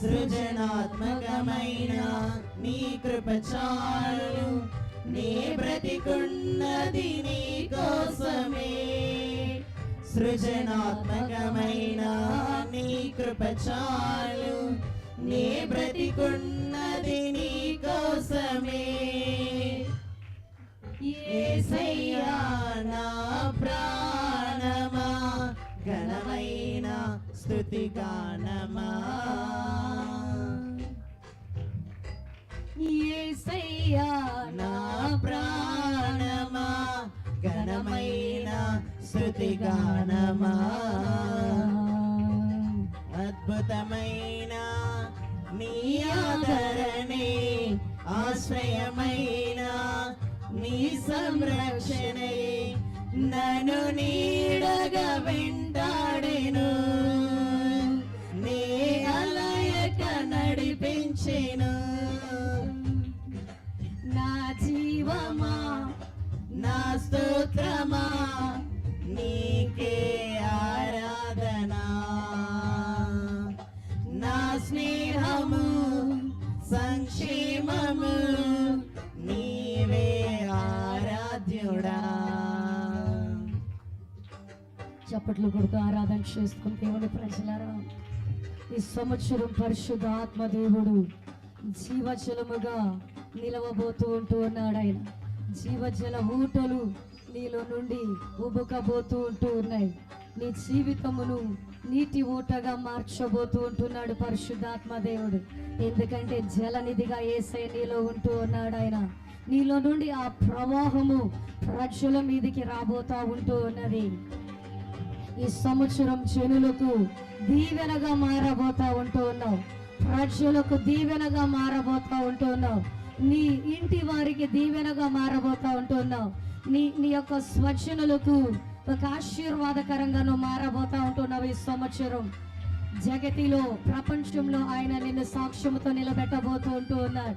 సృజనాత్మకమైన నీ కృప చాలు, నీ బ్రతికున్నది నీ కోసమే. సృజనాత్మకమైన నీ కృప చాలు, నీ బ్రతికున్నది నీ కోసమే. యేసయ్యా నా ప్రాణమా, ఘనమైన స్తుతి గానమా. యేసయ్యా నా ప్రాణమా, ఘనమైన స్తుతి గానమా. అద్భుతమైన నీ ఆదరణే, ఆశ్రయమైన నీ సంరక్షణే నన్ను నీడగా వెంటాడెను. నీ అలయక నడిపించెను. నా జీవమా, నా స్తోత్రమా, నీకే ఆరాధనా. నా స్నేహము, సంక్షేమము, నీవే ఆరాధ్యుడా. చప్పట్లు కొడుతూ ఆరాధన చేసుకుని దేవుని ప్రజలారా, ఈ సంవత్సరం పరిశుద్ధ ఆత్మదేవుడు జీవజలముగా నిలవబోతూ ఉంటూ ఉన్నాడు. ఆయన జీవజల ఊటలు నీలో నుండి ఉబుకబోతూ ఉంటూ ఉన్నాయి. నీ జీవితమును నీటి ఊటగా మార్చబోతూ ఉంటున్నాడు పరిశుద్ధాత్మదేవుడు. ఎందుకంటే జలనిధిగా యేసయ్య నీలో ఉంటూ ఉన్నాడు. ఆయన నీలో నుండి ఆ ప్రవాహము ప్రజల మీదికి రాబోతా ఉంటూ ఉన్నది. ఈ సంవత్సరం జనులకు దీవెనగా మారబోతా ఉంటూ ఉన్నావు. ప్రజలకు దీవెనగా మారబోతా ఉంటూ ఉన్నావు. నీ ఇంటి వారికి దీవెనగా మారబోతా ఉంటున్నావు. నీ యొక్క స్వజనులకు ఒక ఆశీర్వాదకరంగా నువ్వు మారబోతా ఉంటున్నావు. ఈ సంవత్సరం జగతిలో, ప్రపంచంలో ఆయన నిన్ను సాక్ష్యముతో నిలబెట్టబోతూ ఉంటూ ఉన్నాడు.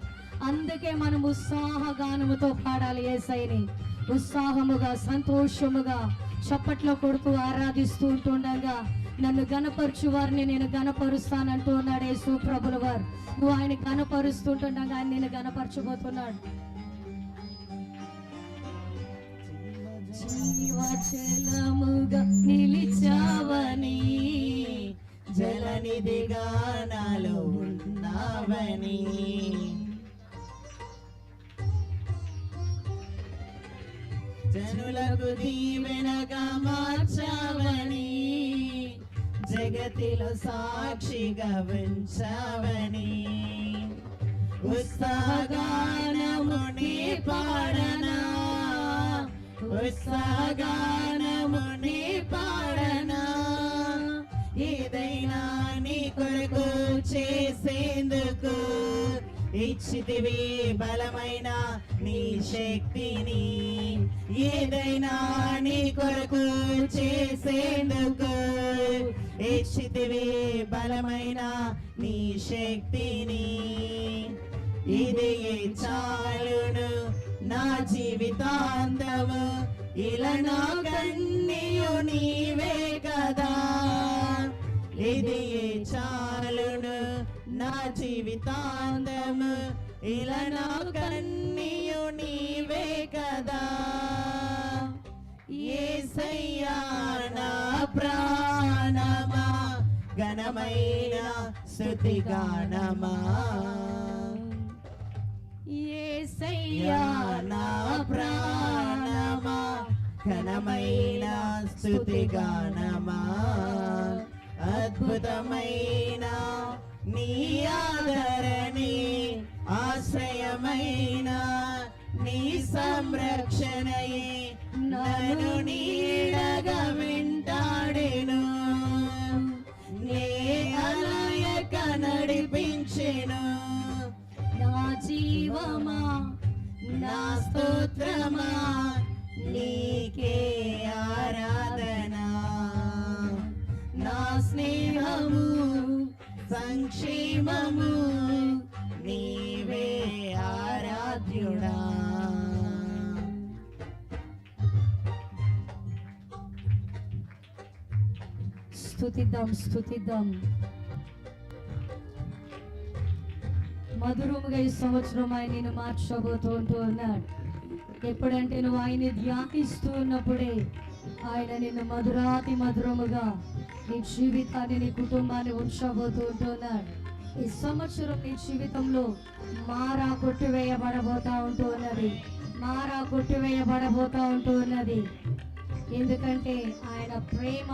అందుకే మనం ఉత్సాహగానముతో పాడాలి యేసయ్యని. ఉత్సాహముగా, సంతోషముగా చప్పట్లో కొడుతూ ఆరాధిస్తూ ఉంటుండగా నన్ను గణపరచు వారిని నేను గణపరుస్తానంటూ ఉన్నాడు యేసు ప్రభుల వారు. నువ్వు ఆయన గణపరుస్తుంటుండగా ఆయన నేను గణపరచబోతున్నాడు. జీవజలముగా నిలిచావని, జలనిధిగా నాలో ఉన్నావని, జనులకు దీవెనగా మార్చావని, జగతిలో సాక్షిగా ఉంచావని. ఉత్సాహగానము నీ పాడనా, ఉత్సాహగానము నీ పాడనా. ఏదైనా నీ కొరకు చేసేందుకు ఇచ్చితివి బలమైన నీ శక్తిని. ఏదైనా నీ కొరకు చేసేందుకు ఇచ్చితివి బలమైన నీ శక్తిని. ఇది చాలును నా జీవితాంతము, ఇలా నా కన్నీయు నీవే కదా. ఇది చాలును నా జీవితాంతము, ఇలా నా కన్నీయు నీవే కదా. యేసయ్యా నా ప్రాణమా, ఘనమైన స్తుతి గానమా. యేసయ్యా నా ప్రాణమా, ఘనమైన స్తుతి గానమా. అద్భుతమైన నీ ఆదరణే, ఆశ్రయమైన నీ సంరక్షణయే నన్ను నీడగా వెంటాడెను. నే అలయక నడిపించెను. నా జీవమా, నా స్తోత్రమా, నీకే ఆరాధనా. నా స్నేహము, సంక్షేమము, నీవే ఆరాధ్యుడా. స్తుతిద్దాం, స్తుతిద్దాం. మధురముగా ఈ సంవత్సరం ఆయన నిన్ను మార్చబోతూ ఉన్నాడు. ఎప్పుడంటే నువ్వు ఆయన్ని ధ్యానిస్తూ ఉన్నప్పుడే ఆయన నిన్ను మధురాతి మధురముగా నీ జీవితాన్ని, నీ కుటుంబాన్ని ఉంచబోతూ ఉంటున్నాడు. ఈ సంవత్సరం నీ జీవితంలో మారా కొట్టివేయబడబోతా ఉన్నది. మారా కొట్టివేయబడబోతా ఉన్నది. ఎందుకంటే ఆయన ప్రేమ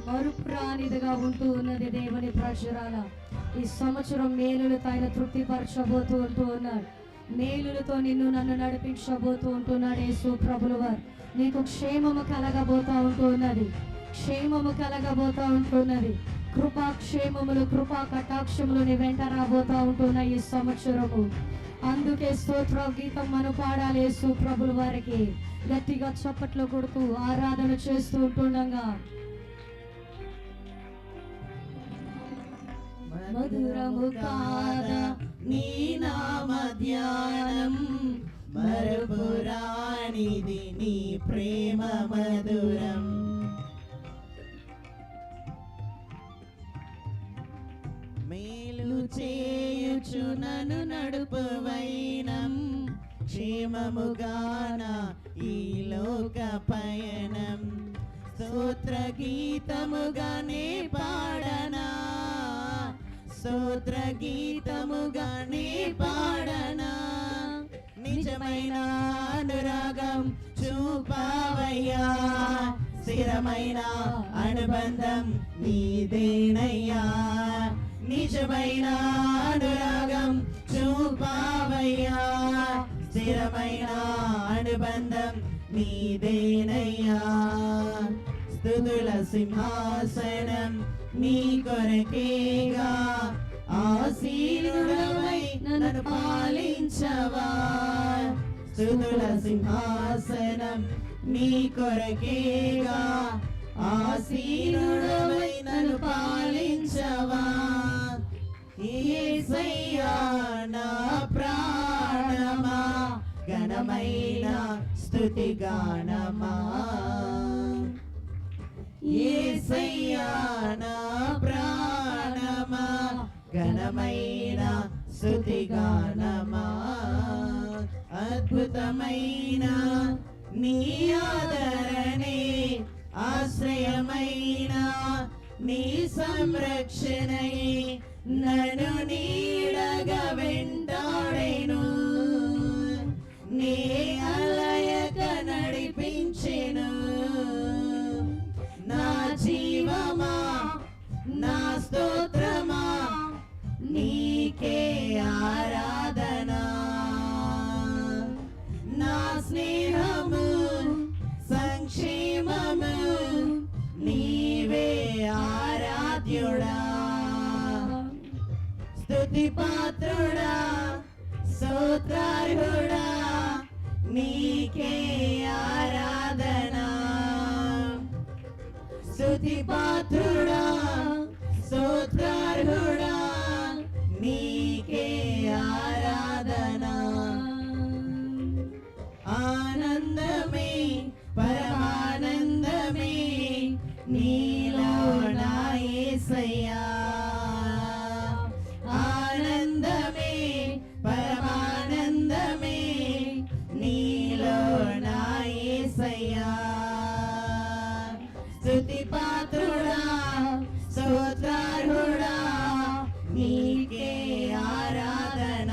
మరుపురానిదిగా ఉన్నది. దేవుని ప్రజలాల ఈ సంవత్సరం మేలులతో ఆయన తృప్తిపరచబోతూ ఉన్నాడు. మేలులతో నన్ను నడిపించబోతూ ఉంటున్నాడు యేసు ప్రభుల వారు. నీకు క్షేమము కలగబోతా ఉన్నది. క్షేమము కలగబోతా ఉన్నది. కృపాక్షేమములు, కృపా కటాక్షములు నీ వెంట రాబోతా ఉంటున్నాయి ఈ సంవత్సరము. అందుకే స్తోత్ర గీతం మనం పాడాలి యేసు ప్రభుల వారికి. గట్టిగా చప్పట్లు కొడుతూ ఆరాధన చేస్తూ ఉంటుండగా మధురము కాదా నీ నామ ధ్యానం, మరుపురానిది నీ ప్రేమ మధురం. మేలు చేయుచు నన్ను నడుపు వైనం, క్షేమముగాన ఈ లోక పయనం. స్తోత్ర గీతముగానే పాడనా, స్తోత్ర గీతముగానే పాడనా. నిజమైన అనురాగం చూపావయ్యా, స్థిరమైన అనుబంధం నీదేనయ్యా. నిజమైన అనురాగం చూపావయ్యా, స్థిరమైన అనుబంధం నీదేనయ్యా. స్తుతుల సింహాసనం నీ కొరకేగా, ఆసీనుడవై నన్ను పాలించవా. స్తుతుల సింహాసనం నీ కొరకేగా, ఆసీనుడవై నన్ను పాలించవా. యేసయ్యా నా ప్రాణమా, ఘనమైన స్తుతి గానమా. యేసయ్యా నా ప్రాణమా, ఘనమైన స్తుతి గానమా. అద్భుతమైన నీ ఆదరణే, ఆశ్రయమైన నీ సంరక్షణయే నన్ను నీడగా వెంటాడెను. నీ అలయక నడిపించెను. నా జీవమా, నా స్తోత్రమా, నీకే ఆరాధన. నా స్నేహము, సంక్షేమము, నీవే ఆరాధ్యుడా. స్తుతి పాత్రుడా, స్తోత్రార్హుడా, నీకే ఆరాధన. స్తుతి పాత్రుడా, స్తోత్రార్హుడా, నీకే ఆరాధన. ఆనందమే పరమానందమే నీలో నా యేసయ్యా. ఆనందమే పరమానందమే నీలో నా యేసయ్యా. స్తుతి పాత్రుడా, స్తోత్రార్హుడా, నీకే ఆరాధన.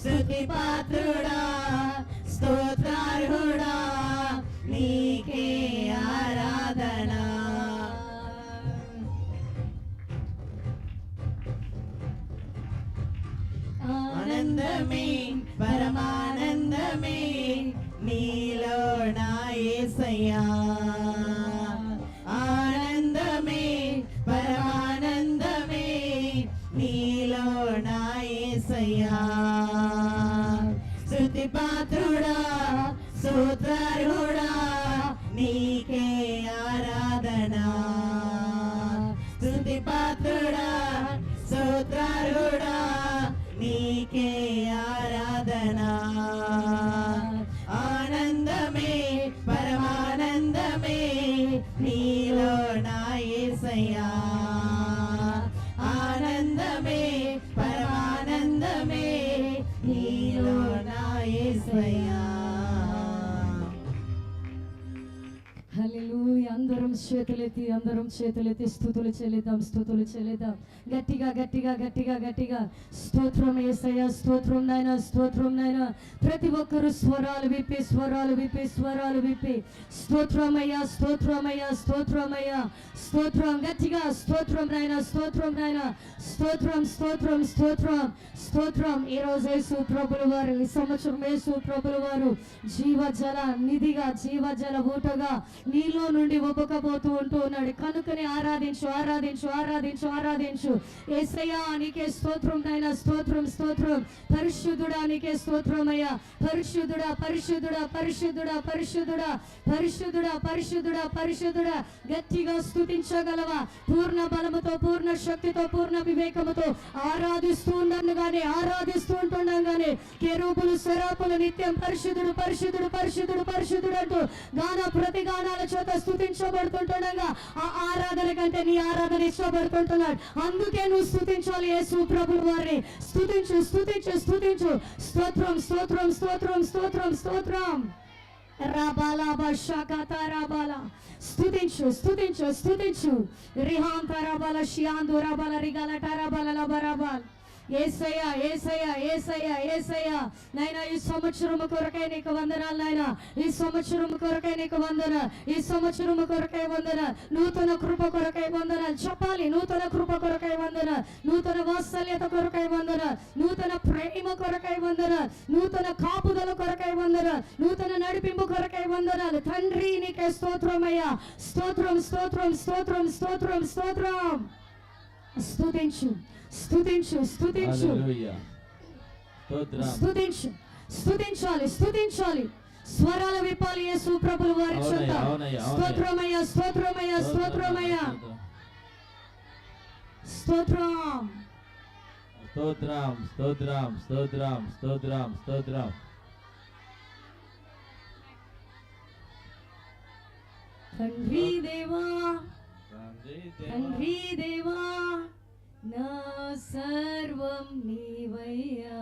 స్తుతి పాత్రుడా, స్తోత్రార్హుడా, నీకే ఆరాధన. ఆనందమే పరమానందమే నీలో నా యేసయ్యా. ఆనందమే పరమానందమే నీలో నా యేసయ్యా. స్తుతి పాత్రుడా, స్తోత్రార్హుడా, నీకే ఆరాధన. స్తుతి పాత్రుడా, స్తోత్రార్హుడా, నీకే ఆరాధన. ఆనందమే పరమానందమే నీలో నా యేసయ్యా. ఆనందమే పర చేతులెత్తి అందరం చేతులెత్తి స్తుతులు చెల్లిద్దాం, స్తుతులు చెల్లిద్దాం. గట్టిగా గట్టిగా గట్టిగా గట్టిగా స్తోత్రం యేసయ్యా, స్తోత్రం నాయనా, స్తోత్రం నాయనా. ప్రతి ఒక్కరు స్వరాలు విప్పి స్వరాలు విప్పి స్వరాలు విప్పి స్తోత్రమయ్యా, స్తోత్రమయ్యా, స్తోత్రమయ్యా, స్తోత్రం. గట్టిగా స్తోత్రం నాయనా, స్తోత్రం నాయనా, స్తోత్రం స్తోత్రం స్తోత్రం స్తోత్రం. ఈ రోజు యేసు ప్రభుల వారు, ఈ సంవత్సరం యేసు ప్రభుల వారు జీవజల నిధిగా, జీవజల ఊటగా నీలో నుండి ఒప్పకపోతూ ఉంటూ ఉన్నాడు. కనుకనే ఆరాధించు ఆరాధించు ఆరాధించు ఆరాధించు. యేసయ్యా నీకే స్తోత్రం నాయనా, స్తోత్రం స్తోత్రం. పరిశుద్ధుడా నీకే స్తోత్రం అయ్యా. పరిశుద్ధుడా పరిశుద్ధుడా పరిశుద్ధుడా పరిశుద్ధుడా పరిశుద్ధుడా పరిశుద్ధుడా పరిశుద్ధుడా. గట్టిగా స్తుతించగలవా? పూర్ణ బలముతో, పూర్ణ శక్తితో, పూర్ణ వివేకముతో ఆరాధిస్తూ ఉండగానే, ఆరాధిస్తూ ఉంటుండగానే కెరూబులు సెరాపులు నిత్యం పరిశుద్ధుడు పరిశుద్ధుడు పరిశుద్ధుడు పరిశుద్ధుడు అంటూ గాన ప్రతి గానాల చేత స్తుతించబడుతుండగా ఆ ఆరాధన కంటే నీ ఆరాధన ఇష్టపడుతుంటున్నాడు. అందుకే నువ్వు స్తుతించాలి యేసు ప్రభుల వారిని. స్తుతించు స్తుతించు స్తోత్రం స్తోత్రం స్తోత్రం స్తోత్రం స్తోత్రం. రాబాలా షాకాతా రాబాలా స్తుతించు స్తుతించు స్తుతించు. రిహాంత రాబాల షియాందు రాబాల రిగాల టారాబాల లబరాబాల్. యేసయ్యా యేసయ్యా యేసయ్యా యేసయ్యా నాయనా, ఈ సంవత్సరం కొరకై నీకు వందనాలు నాయనా. ఈ సంవత్సరం కొరకై నీకు వందన, ఈ సంవత్సరం కొరకై వందన. నూతన కృప కొరకై వందనాలు చెప్పాలి. నూతన కృప కొరకై వందన, నూతన వాత్సల్యత కొరకై వందన, నూతన ప్రేమ కొరకై వందన, నూతన కాపుదల కొరకై వందన, నూతన నడిపింపు కొరకై వందనాలు. తండ్రి నీకే స్తోత్రమయ్యా. స్తోత్రం స్తోత్రం స్తోత్రం స్తోత్రం స్తోత్రం. స్తుతించు స్తుతించు స్తుతించు స్తుతించు. స్తుతించాలి స్తుతించాలి. స్వరాలు విప్పాలి యేసు ప్రభుల వారి చెంత. స్తోత్రమయ్యా స్తోత్రమయ్యా స్తోత్రమయ్యా స్తోత్రం స్తోత్రం స్తోత్రం స్తోత్రం స్తోత్రం స్తోత్రం. తండ్రి దేవా తండ్రి దేవా నా సర్వం నీవయ్యా.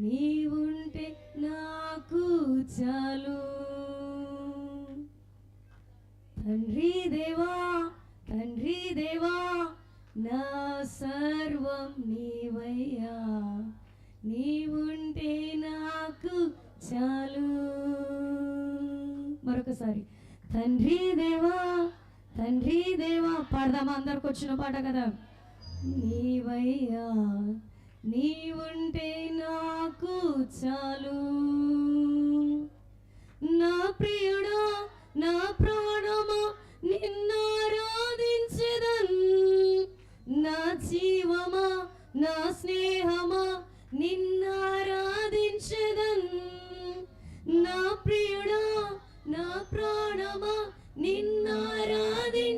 నీవుంటే నాకు చాలు. తండ్రి దేవా తండ్రి దేవా నా సర్వం నీవయ్యా. నీవుంటే నాకు చాలు. మరొకసారి తండ్రి దేవా తండ్రి దేవా పాడదామా? అందరికి వచ్చిన పాట కదా. నీవయ్యా నీవుంటే నాకు చాలు. నా ప్రియుడా నా ప్రాణమా నిన్నారాధించెదన్. నా జీవమా నా స్నేహమా నిన్నారాధించెదన్. నా ప్రియుడా నా ప్రాణమా నిన్నారాధించెదన్.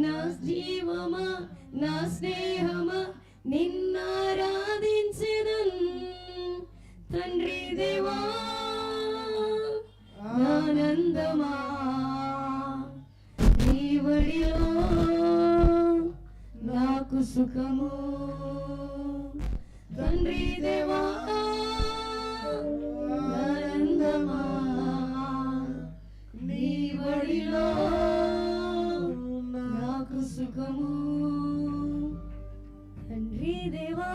నా జీవమా నా స్నేహమా నిన్నారాధించెదన్. తండ్రి దేవా ఆనందమా నీ వడిలో నాకు సుఖము. తండ్రి దేవా ఆనందమా నీ వడిలో నాకు సుఖము. తండ్రి దేవా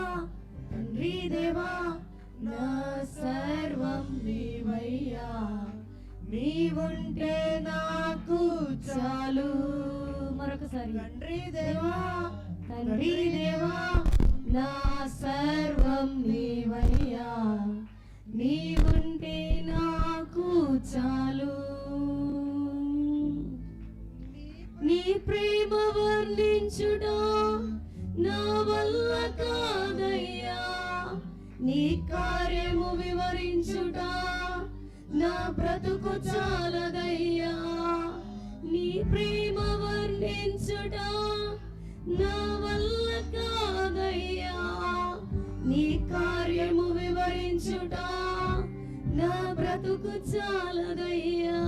తండ్రి దేవా నా సర్వం నీవయ్యా. నీవుంటే నాకు చాలు. మరొకసారి తండ్రి దేవా తండ్రి దేవా నా సర్వం నీవయ్యా. నీవుంటే నాకు చాలు. నీ ప్రేమ వర్ణించుటా నా వల్ల కాదయ్యా. నీ కార్యము వివరించుటా నా బ్రతుకు చాలదయ్యా. నీ ప్రేమ వర్ణించుటా నా వల్ల కాదయ్యా. నీ కార్యము వివరించుటా నా బ్రతుకు చాలదయ్యా.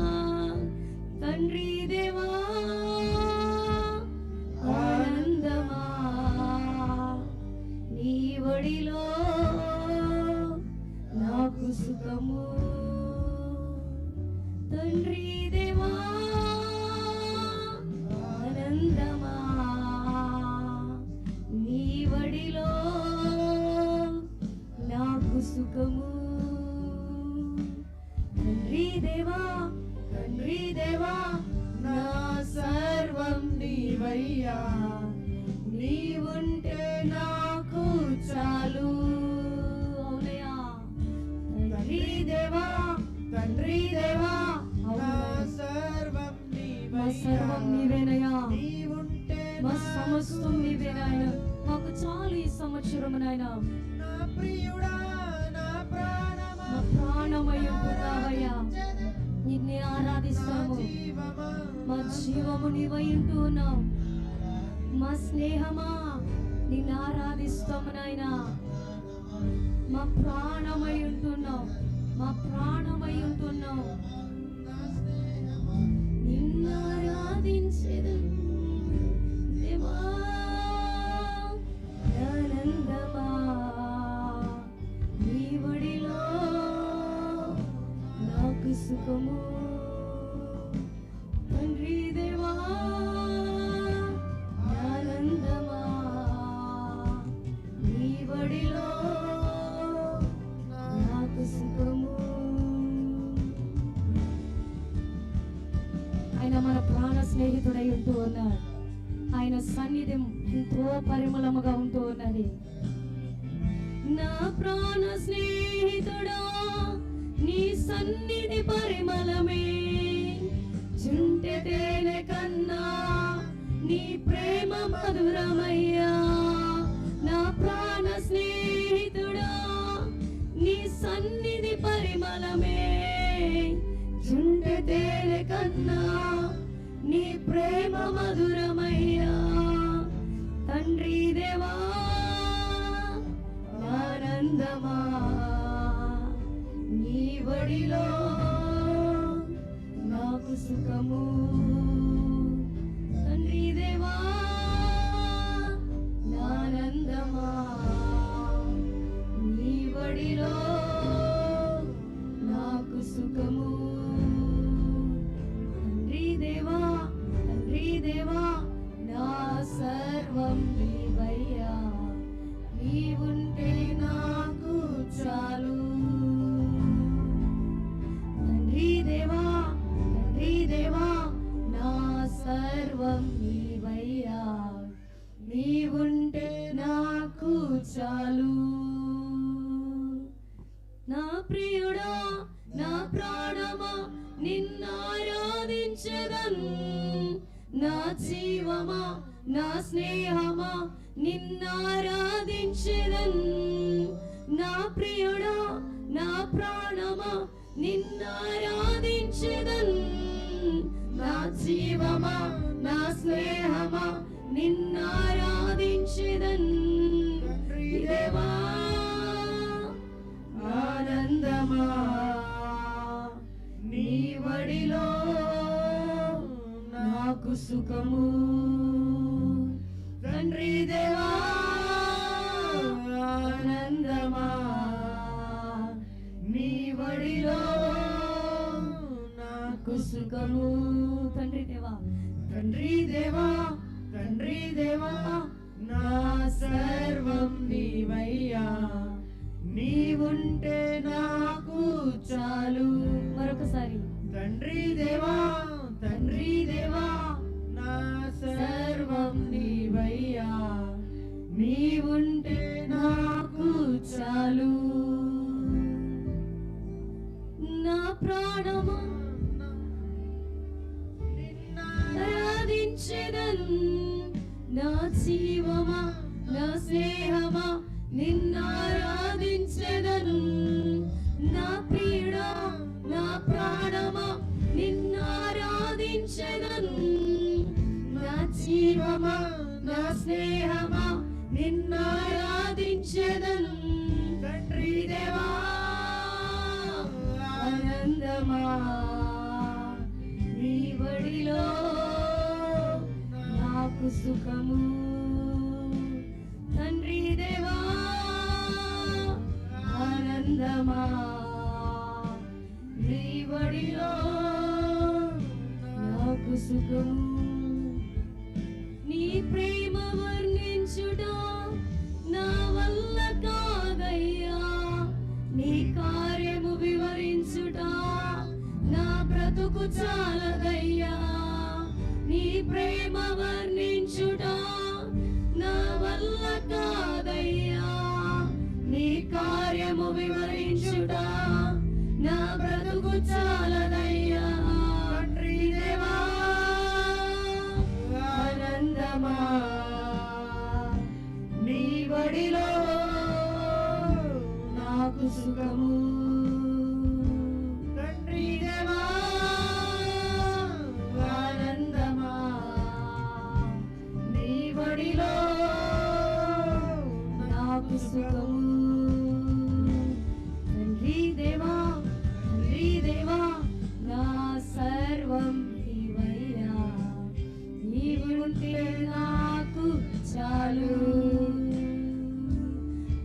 తండ్రి దేవా ఆనందమా నీ ఒడిలో నాకు సుఖము. తండ్రి దేవా నీవయ్యా, నీవుంటే నాకు చాలు. అవునయ్యా తండ్రి దేవా, తండ్రి దేవా, నా అవును. సర్వం మా నీవయ్యా, సర్వం నీవేనయ్యా, నీవుంటే మా నాకు సమస్తం నీవే నాయన. మాకు చాలు ఈ సంవత్సరం నాయన. నా ప్రియుడా, నా ప్రాణమా, మా ప్రాణమై ఉంటున్నావయ్యా, నిన్నే ఆరాధిస్తాము. జీవమా, మా జీవము నీవై ఉంటూ ఉన్నావు. మా స్నేహమా నిన్ను ఆరాధిస్తాము నాయన. మా ప్రాణమై ఉంటున్నావు, మా ప్రాణమై ఉంటున్నావు. నిన్ను ఆరాధించెదను దేవా, ఆనందమా నీ ఒడిలో నాకు సుఖము. తండ్రి దేవా, ఆనందమా నీ ఒడిలో నాకు సుఖము. ఆయన మన ప్రాణ స్నేహితుడై ఉంటూ ఉన్నాడు. ఆయన సన్నిధి ఎంతో పరిమళముగా ఉంటూ ఉన్నది. నా ప్రాణ స్నేహితుడా, నీ సన్నిధి పరిమళమే చుంటె తేనె కన్నా నీ ప్రేమ మధురమయ్యా. నా ప్రాణ స్నేహితుడా, నీ సన్నిధి పరిమళమే చుంటె తేనె కన్నా నీ ప్రేమ మధురమయ్యా. తండ్రి దేవా, ఆనందమా నీ ఒడిలో నాకు సుఖము. తండ్రి దేవా, ఆనందమా నీ ఒడిలో నాకు సుఖము. తండ్రి దేవా, తండ్రి దేవా, నా సర్వం నీవయ్యా, నీవుంటే నాకు చాలు. తండ్రి దేవా, తండ్రి దేవా, నా సర్వం నీవయ్యా, నీవుంటే నాకు చాలు. నా ప్రియుడా, నా ప్రాణమా నిన్నారాధించెదను. నా జీవమా, నా స్నేహమా నిన్నారాధించెదను. నా ప్రియుడా, నా ప్రాణమా నిన్నారాధించెదను. నా జీవమా, నా స్నేహమా నిన్నారాధించెదను. దేవా, ఆనందమా నీ ఒడిలో నాకు సుఖము. తండ్రి దేవా, ఆనందమా నీ ఒడిలో నాకు సుఖము. తండ్రి దేవా, తండ్రి దేవా, తండ్రి దేవా, నా సర్వం నీవయ్యా, నీవుంటే నాకు చాలు. మరొకసారి తండ్రి దేవా, తండ్రి దేవా, నా సర్వం నీవయ్యా, నీవుంటే నాకు చాలు. నా ప్రాణమా ఆరాధించెదను. నా జీవమా, నా స్నేహమా నిన్నారాధించెదను. నా ప్రియుడా, నా ప్రాణమా నిన్నారాధించెదను. నా జీవమా, నా స్నేహమా నిన్నారాధించెదను. తండ్రి దేవా, ఆనందమా నీ ఒడిలో నాకు సుఖము. తండ్రి దేవా, ఆనందమా నీ ఒడిలో నాకు సుఖము. నీ ప్రేమ వర్ణించుట నా వల్ల కాదయ్యా, నీ కార్యము వివరించుట నా బ్రతుకు చాలదయ్యా. నీ ప్రేమ వర్ణించుట వివరించుట నా బ్రతుకు చాలదయ్యా. తండ్రి దేవా ఆనందమా నీ వడిలో నాకు సుఖము. తండ్రి దేవా ఆనందమా నీ వడిలో నాకు సుఖము. తండ్రి దేవా నా సర్వం నీవయ్యా, నీవుంటే నాకు చాలు.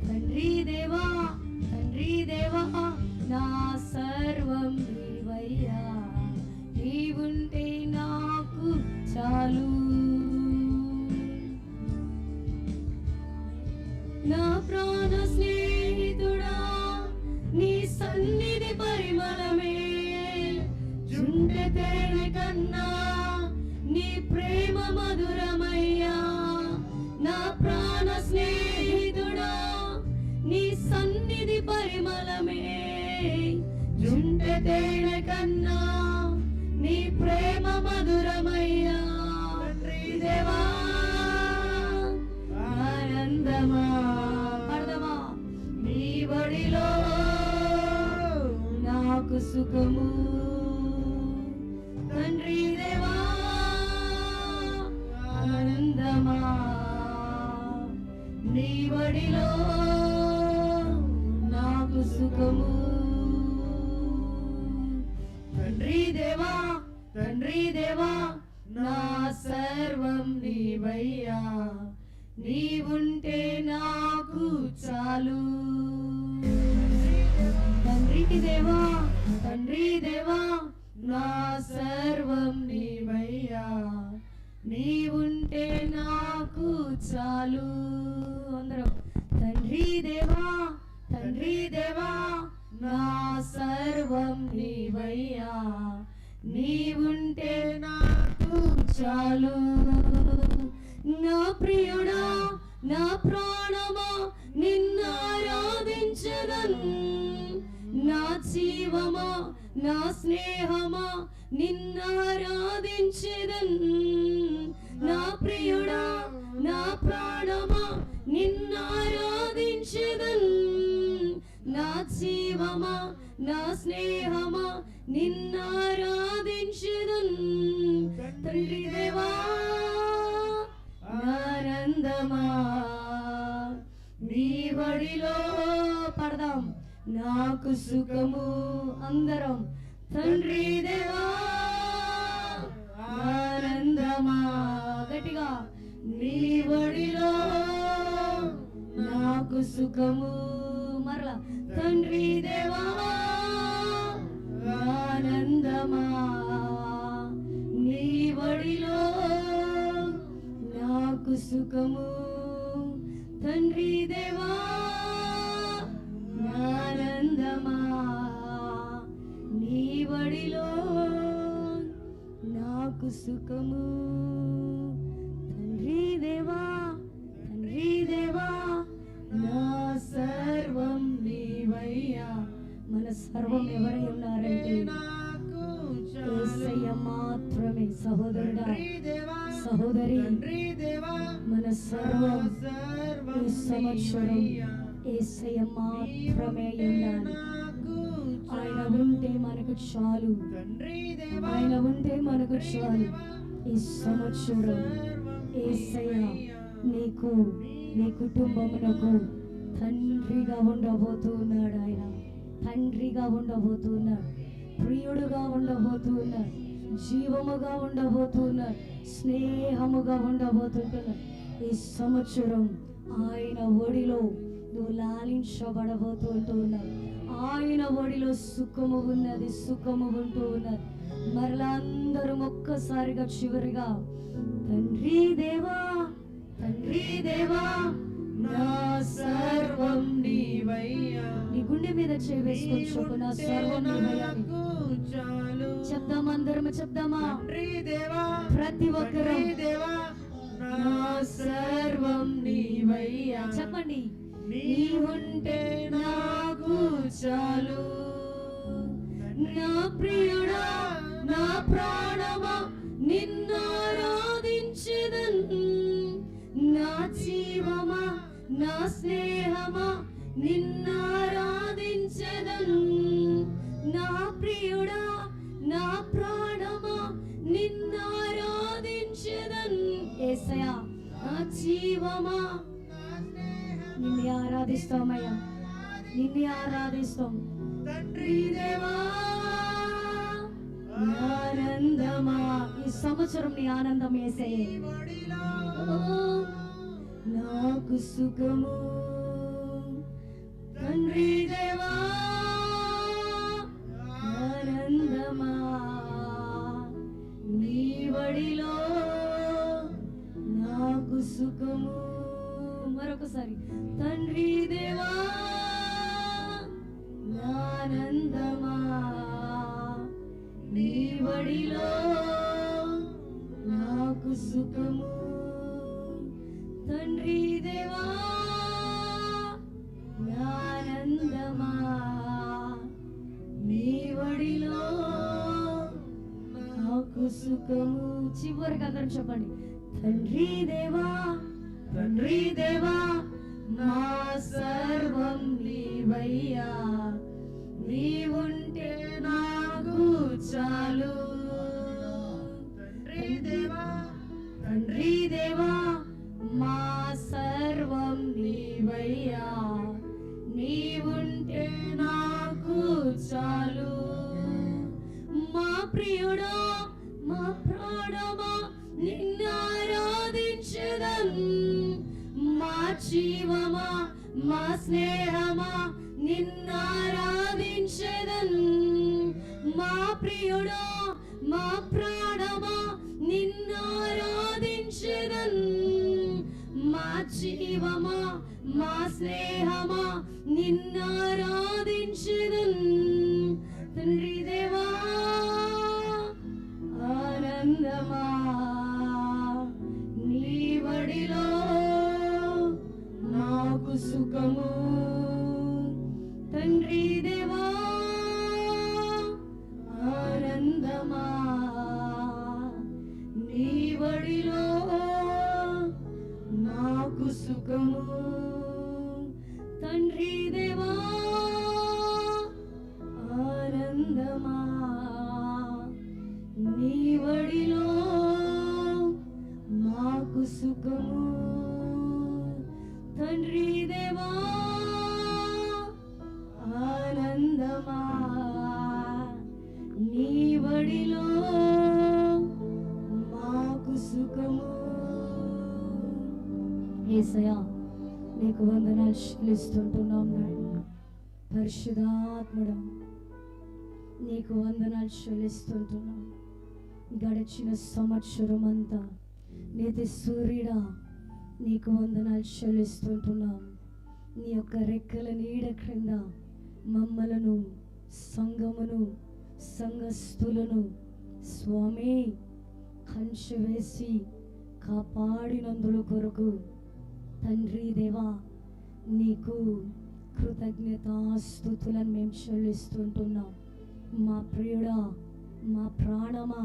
తండ్రి దేవా నా సర్వం నీవయ్యా, నీవుంటే నాకు చాలు. నా ప్రాణ స్నేహితుడా నీ సన్నిధి పరిమళమే, జుండె తేనె కన్నా నీ ప్రేమ మధురమయ్యా. నా ప్రాణ స్నేహితుడా నీ సన్నిధి పరిమళమే, జుండె తేనె కన్నా నీ ప్రేమ మధురమయ్యా. తండ్రి దేవా ఆనందమా పడదమా నీ బడిలో నాకు సుఖము. తండ్రి దేవా ఆనందమా నీ బడిలో నాకు సుఖము. తండ్రి దేవా నా సర్వం నీవయ్యా, నీవుంటే నాకు చాలు. తండ్రి దేవా నా సర్వం నీవయ్యా, నీవుంటే నాకు చాలు. అందరం తండ్రి దేవా నా సర్వం నీవయ్యా, నీవుంటే నాకు చాలు. నా ప్రియుడా నా ప్రాణమా నిన్నారాధించదన్, నా జీవమా నా స్నేహమా నిన్నారాధించదన్. నా ప్రియుడా నా ప్రాణమా నిన్నారాధించదన్, నా జీవమా నా స్నేహమా నిన్నారాధించదన్. తండ్రి దేవా ఆనందమా నీ బడిలో పడదాం నాకు సుఖము. అందరం తండ్రి దేవా ఆనందమా గట్టిగా నీ బడిలో నాకు సుఖము. మరలా తండ్రి దేవా ఆనందమా నీ బడిలో నాకు సుఖము. తండ్రి దేవా ఆనందమా నీ బడిలో నాకు సుఖము. తండ్రి దేవా నా సర్వం నీవయ్యా. మన సర్వం ఎవరై ఉన్నారంటే యేసయ్య మాత్రమే. సహోదరుడా సహోదరి మన సర్వం ఈ సంవత్సరం యేసయ్య మాత్రమే ఉండాలి. ఆయన ఉంటే మనకు చాలు, ఆయన ఉంటే మనకు చాలు. ఈ సంవత్సరం యేసయ్య నీకు నీ కుటుంబమునకు తండ్రిగా ఉండబోతున్నాడు. ఆయన తండ్రిగా ఉండబోతున్నాడు, ప్రియుడుగా ఉండబోతున్నాడు, జీవముగా ఉండబోతున్నాడు, స్నేహముగా ఉండబోతున్నాడు. ఈ సంవత్సరం ఆయన ఒడిలో నువ్వు లాలించబడబోతున్నావు. ఆయన ఒడిలో సుఖము ఉన్నది, సుఖము ఉంటూ ఉన్నది. మరలా అందరం ఒక్కసారిగా చివరిగా తండ్రి దేవా నా సర్వం నీవయ్యా. నీ గుండె మీద చేవేసుకొని చెప్పు, నా సర్వం నీవయ్యా. చెప్దామా, అందరం చెప్దామా? ప్రతి ఒక్కరూ నా సర్వం నీవయ్యా చెప్పండి. నీవుంటే నాకు చాలు. నా ప్రియుడా నా ప్రాణమా నిన్నారాధించెదన్. నా జీవమా నా స్నేహమా నిన్నారాధించెదన్. నా ప్రియుడా నా ప్రాణమా నిన్నారాధించెదన్. యేసయ్యా నా జీవమా నిన్నే ఆరాధిస్తామయ్యా, నిన్నే ఆరాధిస్తాం. తండ్రి దేవా ఆనందమా, ఈ సంవత్సరం నీ ఆనందం యేసయ్యే. నాకు సుఖము తండ్రి దేవా ఆనందమా, నీ వడిలో నాకు సుఖము. మరొకసారి తండ్రి దేవా ఆనందమా, నీ వడిలో నాకు సుఖము. తండ్రి దేవా ఆనందమా, నీ వడిలో నాకు సుఖము. చివరికి అందరం చెప్పండి. తండ్రి దేవా తండ్రి దేవా నా సర్వం నీవయ్యా, నీవుంటే నాకు చాలు. తండ్రి దేవా తండ్రి దేవా మా సర్వం నీవయ్యా, నీవుంటే నాకు చాలు. మా ప్రియుడా మా ప్రాణమా నిన్నారాధించెదన్. మా జీవమా మా స్నేహమా నిన్నారాధించెదన్. మా ప్రియుడా మా ప్రాణమా నిన్నారాధించెదన్. మా జీవమా మా స్నేహమా నిన్నారాధించెదన్. తండ్రి దేవా ఆనందమా, నీ వడిలో నాకు సుఖము. తండ్రి దేవా ఆనందమా, నీ వడిలో నాకు సుఖము. తండ్రి దేవా ఆనందమా, నీ వడిలో నాకు సుఖము. తండ్రి దేవా ఆనందమా, నీ వడిలో మాకు సుఖము. యేసయ్యా నీకు వందనాలు చెల్లిస్తుంటున్నాం నాయన. పరిశుద్ధాత్ముడా నీకు వందనాలు చెల్లిస్తుంటున్నాం. గడిచిన సంవత్సరం అంతా నీతి సూర్యుడా నీకు వందనాలు చెల్లిస్తుంటున్నాం. నీ యొక్క రెక్కల నీడ క్రింద మమ్మలను సంఘమును సంఘస్థులను స్వామి కంచె వేసి కాపాడినందుల కొరకు తండ్రి దేవా నీకు కృతజ్ఞతాస్తుతులను మేము చెల్లిస్తుంటున్నాం. మా ప్రియుడా మా ప్రాణమా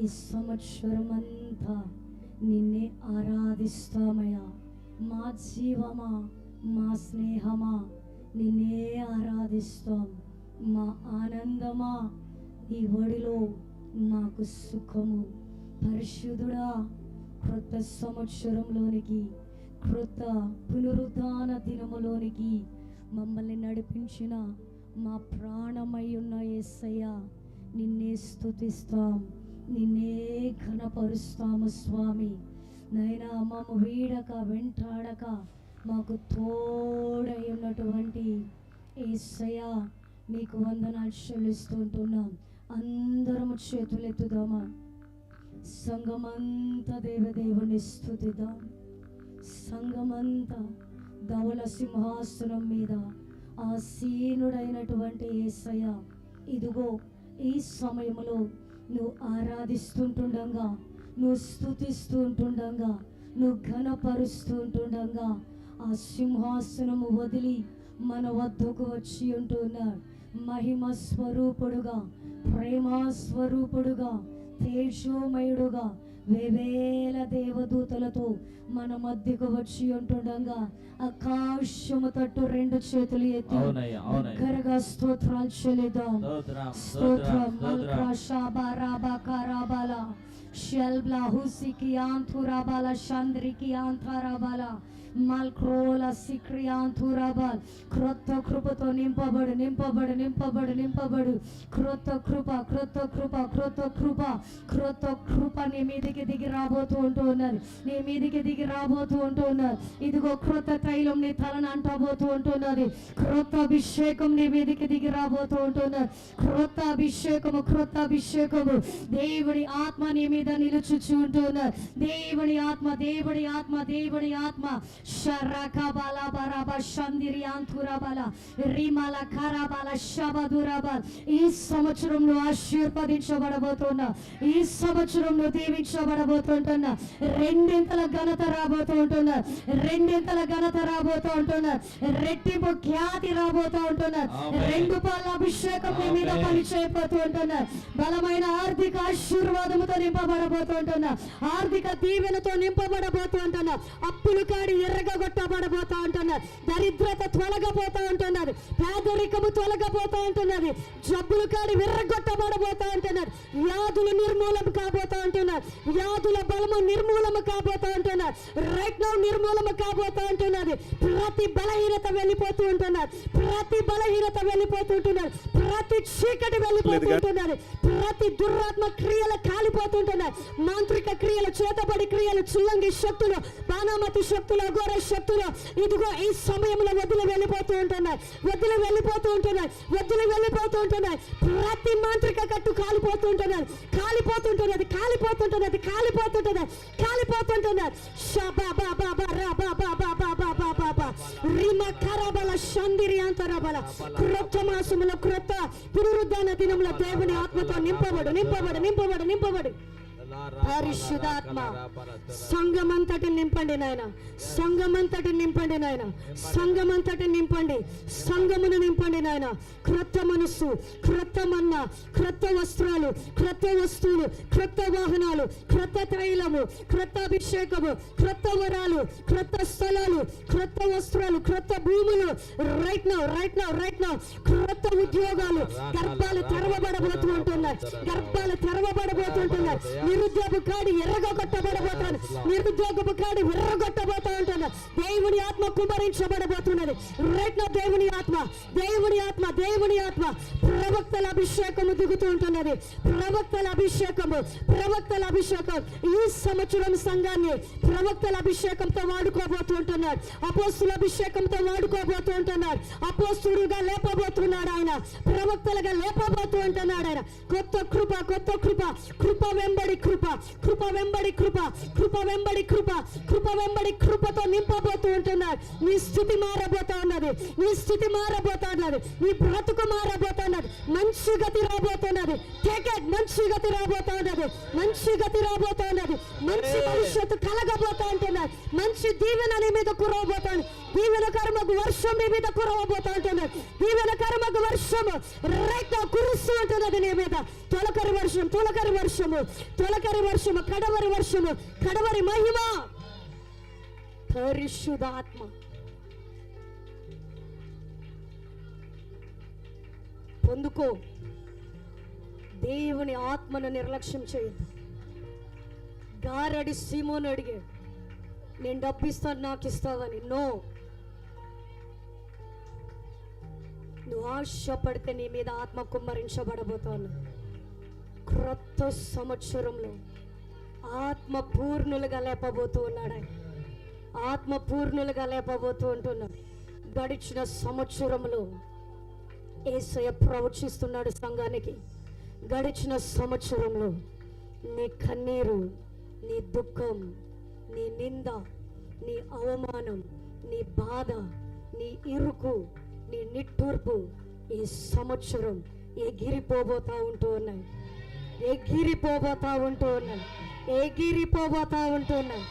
ఈ సంవత్సరం అంతా నిన్నే ఆరాధిస్తామయ్యా. మా జీవమా మా స్నేహమా నిన్నే ఆరాధిస్తాం. మా ఆనందమా నీ ఒడిలో మాకు సుఖము. పరిశుద్ధుడా క్రొత్త సంవత్సరంలోనికి క్రొత్త పునరుద్ధాన దినములోనికి మమ్మల్ని నడిపించిన మా ప్రాణమై ఉన్న యేసయ్య నిన్నే స్తుతిస్తాం, నిన్నే ఘనపరుస్తాము స్వామి. నైనా మమ్మ వీడక వెంటాడక మాకు తోడై ఉన్నటువంటి యేసయ్య మీకు వందనాలు చెల్లిస్తుంటున్నాం. అందరము చేతులెత్తుదామా, సంఘమంతా దేవదేవుని స్తుతిద్దాం. సంఘమంతా ధవల సింహాసనం మీద ఆసీనుడైనటువంటి యేసయ్య ఇదిగో ఈ సమయంలో నువ్వు ఆరాధిస్తుంటుండగా, నువ్వు స్తుతిస్తుంటుండగా, నువ్వు ఘనపరుస్తుంటుండగా ఆ సింహాసనము వదిలి మన వద్దకు వచ్చి ఉంటున్నాడు. మహిమ స్వరూపుడుగా, ప్రేమ స్వరూపుడుగా, తేజోమయుడుగా వేవేల దేవదూతలతో మన మధ్యకు వచ్చి ఉంటుండగా ఆకాశము తట్టు రెండు చేతులు ఎత్తి దగ్గరగా స్తోత్రాలు చెల్లిద్దాం. స్తోత్రం మల్క్రాషాబారాబాకారాబాలా షల్బ్లా హుసికి ఆంతురాబాల షంద్రికి ఆంతారాబాల మల్క్రోల సిక్రియాంతురాబాల్ క్రొత్త కృపతో నింపబడు నింపబడు నింపబడు నింపబడు. క్రొత్త కృప క్రొత్త కృప క్రొత్త కృప క్రొత్త కృప నీ మీదికి దిగి రాబోతూ ఉంటూ ఉన్నారు. నీ మీదికి దిగి రాబోతూ ఉంటూ ఉన్నారు. ఇదిగో క్రొత్త తైలం నీ తలను అంటబోతూ ఉంటున్నది. క్రొత్త అభిషేకం నీ మీదికి దిగి రాబోతూ ఉంటున్నారు. క్రొత్త అభిషేకము క్రొత్త అభిషేకము. దేవుడి ఆత్మ నీ మీద నిలుచుచు ఉంటున్నారు. దేవుడి ఆత్మ దేవుడి ఆత్మ దేవుడి ఆత్మ షరకబాల బరాబ షందిరియాంతురాబాల రిమాల కరాబాల షబదురాబాల్. ఈ సంవత్సరంలో ఆశీర్వదించబడబోతున్నా. ఈ సంవత్సరంలో దీవించబడబోతుంటున్నా. రెండింతల ఘనత రాబోతూ ఉంటున్నారు. రెండింతల ఘనత రాబోతూ ఉంటున్నారు. రెట్టింపు ఖ్యాతి రాబోతూ ఉంటున్నారు. రెండు పాల అభిషేకం నీ మీద పనిచేయబోతూ ఉంటున్నారు. బలమైన ఆర్థిక ఆశీర్వాదముతో నింపబడబోతూ ఉంటున్నారు. ఆర్థిక దీవెనతో నింపబడబోతూ ఉంటున్నారు. అప్పులు కాడి ఎర్రగొట్టబడబోతా ఉంటున్నారు. దరిద్రత తొలగబోతా ఉంటున్నారు. పేదరికము తొలగబోతా ఉంటున్నది. జబ్బులు కాడి విర్రగొట్టబడబోతా ఉంటున్నారు. వ్యాధులు నిర్మూలన కాబోతా ఉంటున్నారు. వ్యాధుల బలము నిర్మూలన కాబోతా ఉంటున్నారు. రైట్ నౌ నిర్మూలన కాబోతా ఉంటున్నది. ప్రతి బలహీనత వెళ్ళిపోతూ ఉంటున్నారు. ప్రతి బలహీనత వెళ్ళిపోతూ ఉంటున్నారు. ప్రతి చీకటి వెళ్ళిపోతూ ఉంటున్నారు. ప్రతి దురాత్మ క్రియలు కాలిపోతుంటున్నారు. మాంత్రిక క్రియలు, చేతబడి క్రియలు, చుల్లంగి శక్తులు, బాణామతి శక్తులు, అఘోర శక్తులు ఇదిగో ఈ సమయంలో వదిలి వెళ్ళిపోతూ ఉంటున్నాయి. వదిలి వెళ్ళిపోతూ ఉంటున్నాయి. వదిలి వెళ్ళిపోతూ ఉంటున్నాయి. ప్రతి మాంత్రిక కట్టు కాలిపోతూ ఉంటున్నారు. కాలిపోతుంటున్నది కాలిపోతుంటున్నది కాలిపోతుంటున్నది కాలిపోతుంటున్నారు. షబా బాబా బారా బాబా బాబా బాబా బాబా రిమా కరాబల షందిరి అంతరాబల. క్రొత్త మాసములో క్రొత్త పునరుద్ధాన దినముల దేవుని ఆత్మతో నింపబడు నింపబడు నింపబడు నింపబడు. పరిశుద్ధాత్మ సంఘమంతటి నింపండి నాయన. సంఘమంతటి నింపండి నాయన. సంఘమంతటి నింపండి. సంఘమును నింపండి నాయన. క్రొత్త మనస్సు, క్రొత్త మన్న, క్రొత్త వస్త్రాలు, క్రొత్త వస్తువులు, క్రొత్త వాహనాలు, క్రొత్త తైలము, క్రొత్త అభిషేకము, క్రొత్త వరాలు, క్రొత్త స్థలాలు, క్రొత్త వస్త్రాలు, క్రొత్త భూములు. Right now right now right now. క్రొత్త ఉద్యోగాలు. గర్భాలు తెరవబడబోతూ ఉంటున్నాయి. గర్భాలు తెరవబడబోతుంటున్నాయి. నిరుద్యోగ కాడి ఎర్రగొట్టబడబోతాను. నిరుద్యోగపు కాడి ఎర్రగొట్టబోతా ఉంటున్నారు. దేవుని ఆత్మ కుమరించబడబోతున్నది. రైట్ నౌ దేవుని ఆత్మ దేవుని ఆత్మ దేవుని ఆత్మ. ప్రవక్తల అభిషేకము దిగుతూ ఉంటున్నది. ప్రవక్తల అభిషేకము ప్రవక్తల అభిషేకం. ఈ సంవత్సరం సంఘాన్ని ప్రవక్తల అభిషేకంతో వాడుకోబోతూ ఉంటున్నాడు. అపోస్తుల అభిషేకంతో వాడుకోబోతూ ఉంటున్నాడు. అపోస్తుడుగా లేపబోతున్నాడు ఆయన. ప్రవక్తలుగా లేపబోతూ ఉంటున్నాడు ఆయన. కొత్త కృప కొత్త కృప. కృప వెంబడి కృప, కృప వెంబడి కృప, కృప వెంబడి కృప, కృప వెంబడి కృపతో నింపబోతూ ఉంటున్నారు. నీ స్థితి మారబోతా ఉన్నది. నీ స్థితి మారబోతా ఉన్నది. నీ బ్రతుకు మారబోతా ఉన్నది. మంచి గతి రాబోతున్నది. మంచి గతి రాబోతా ఉన్నది. మంచి గతి రాబోతా ఉన్నది. మంచి భవిష్యత్తు కలగబోతా ఉంటున్నది. మంచి దీవెన నీ మీద కురవబోతాను. దీవెన కర్మకు వర్షం నీ మీద కురవబోతా ఉంటున్నది. దీవెన కర్మకు వర్షము రైట్ కురుస్తూ ఉంటున్నది నీ మీద. తొలకరి వర్షం తొలకరి వర్షము తొలకరి వర్షము కడవరి వర్షము కడవరి మహిమ. పరిశుద్ధాత్మ పొందుకో. దేవుని ఆత్మను నిర్లక్ష్యం చేయదు. గారడి సీమోను అడిగాడు, నేను డబ్బిస్తాను నాకు ఇస్తావని. నో, నువ్వు ఆశపడితే నీ మీద ఆత్మ కుమ్మరించబడబోతాను. క్రొత్త సంవత్సరంలో ఆత్మ పూర్ణులుగా లేపబోతూ ఉన్నాడు ఆయన. ఆత్మ పూర్ణులుగా లేపబోతూ ఉంటున్నాడు. గడిచిన సంవత్సరంలో యేసయ్య ప్రవచిస్తున్నాడు సంఘానికి. గడిచిన సంవత్సరంలో నీ కన్నీరు, నీ దుఃఖం, నీ నింద, నీ అవమానం, నీ బాధ, నీ ఇరుకు, నీ నిట్టూర్పు ఈ సంవత్సరం ఎగిరిపోబోతా ఉంటూ ఉన్నాయి. ఎగిరిపోబోతా ఉంటూ ఉన్నాయి. ఎగిరిపోబోతా ఉంటున్నారు.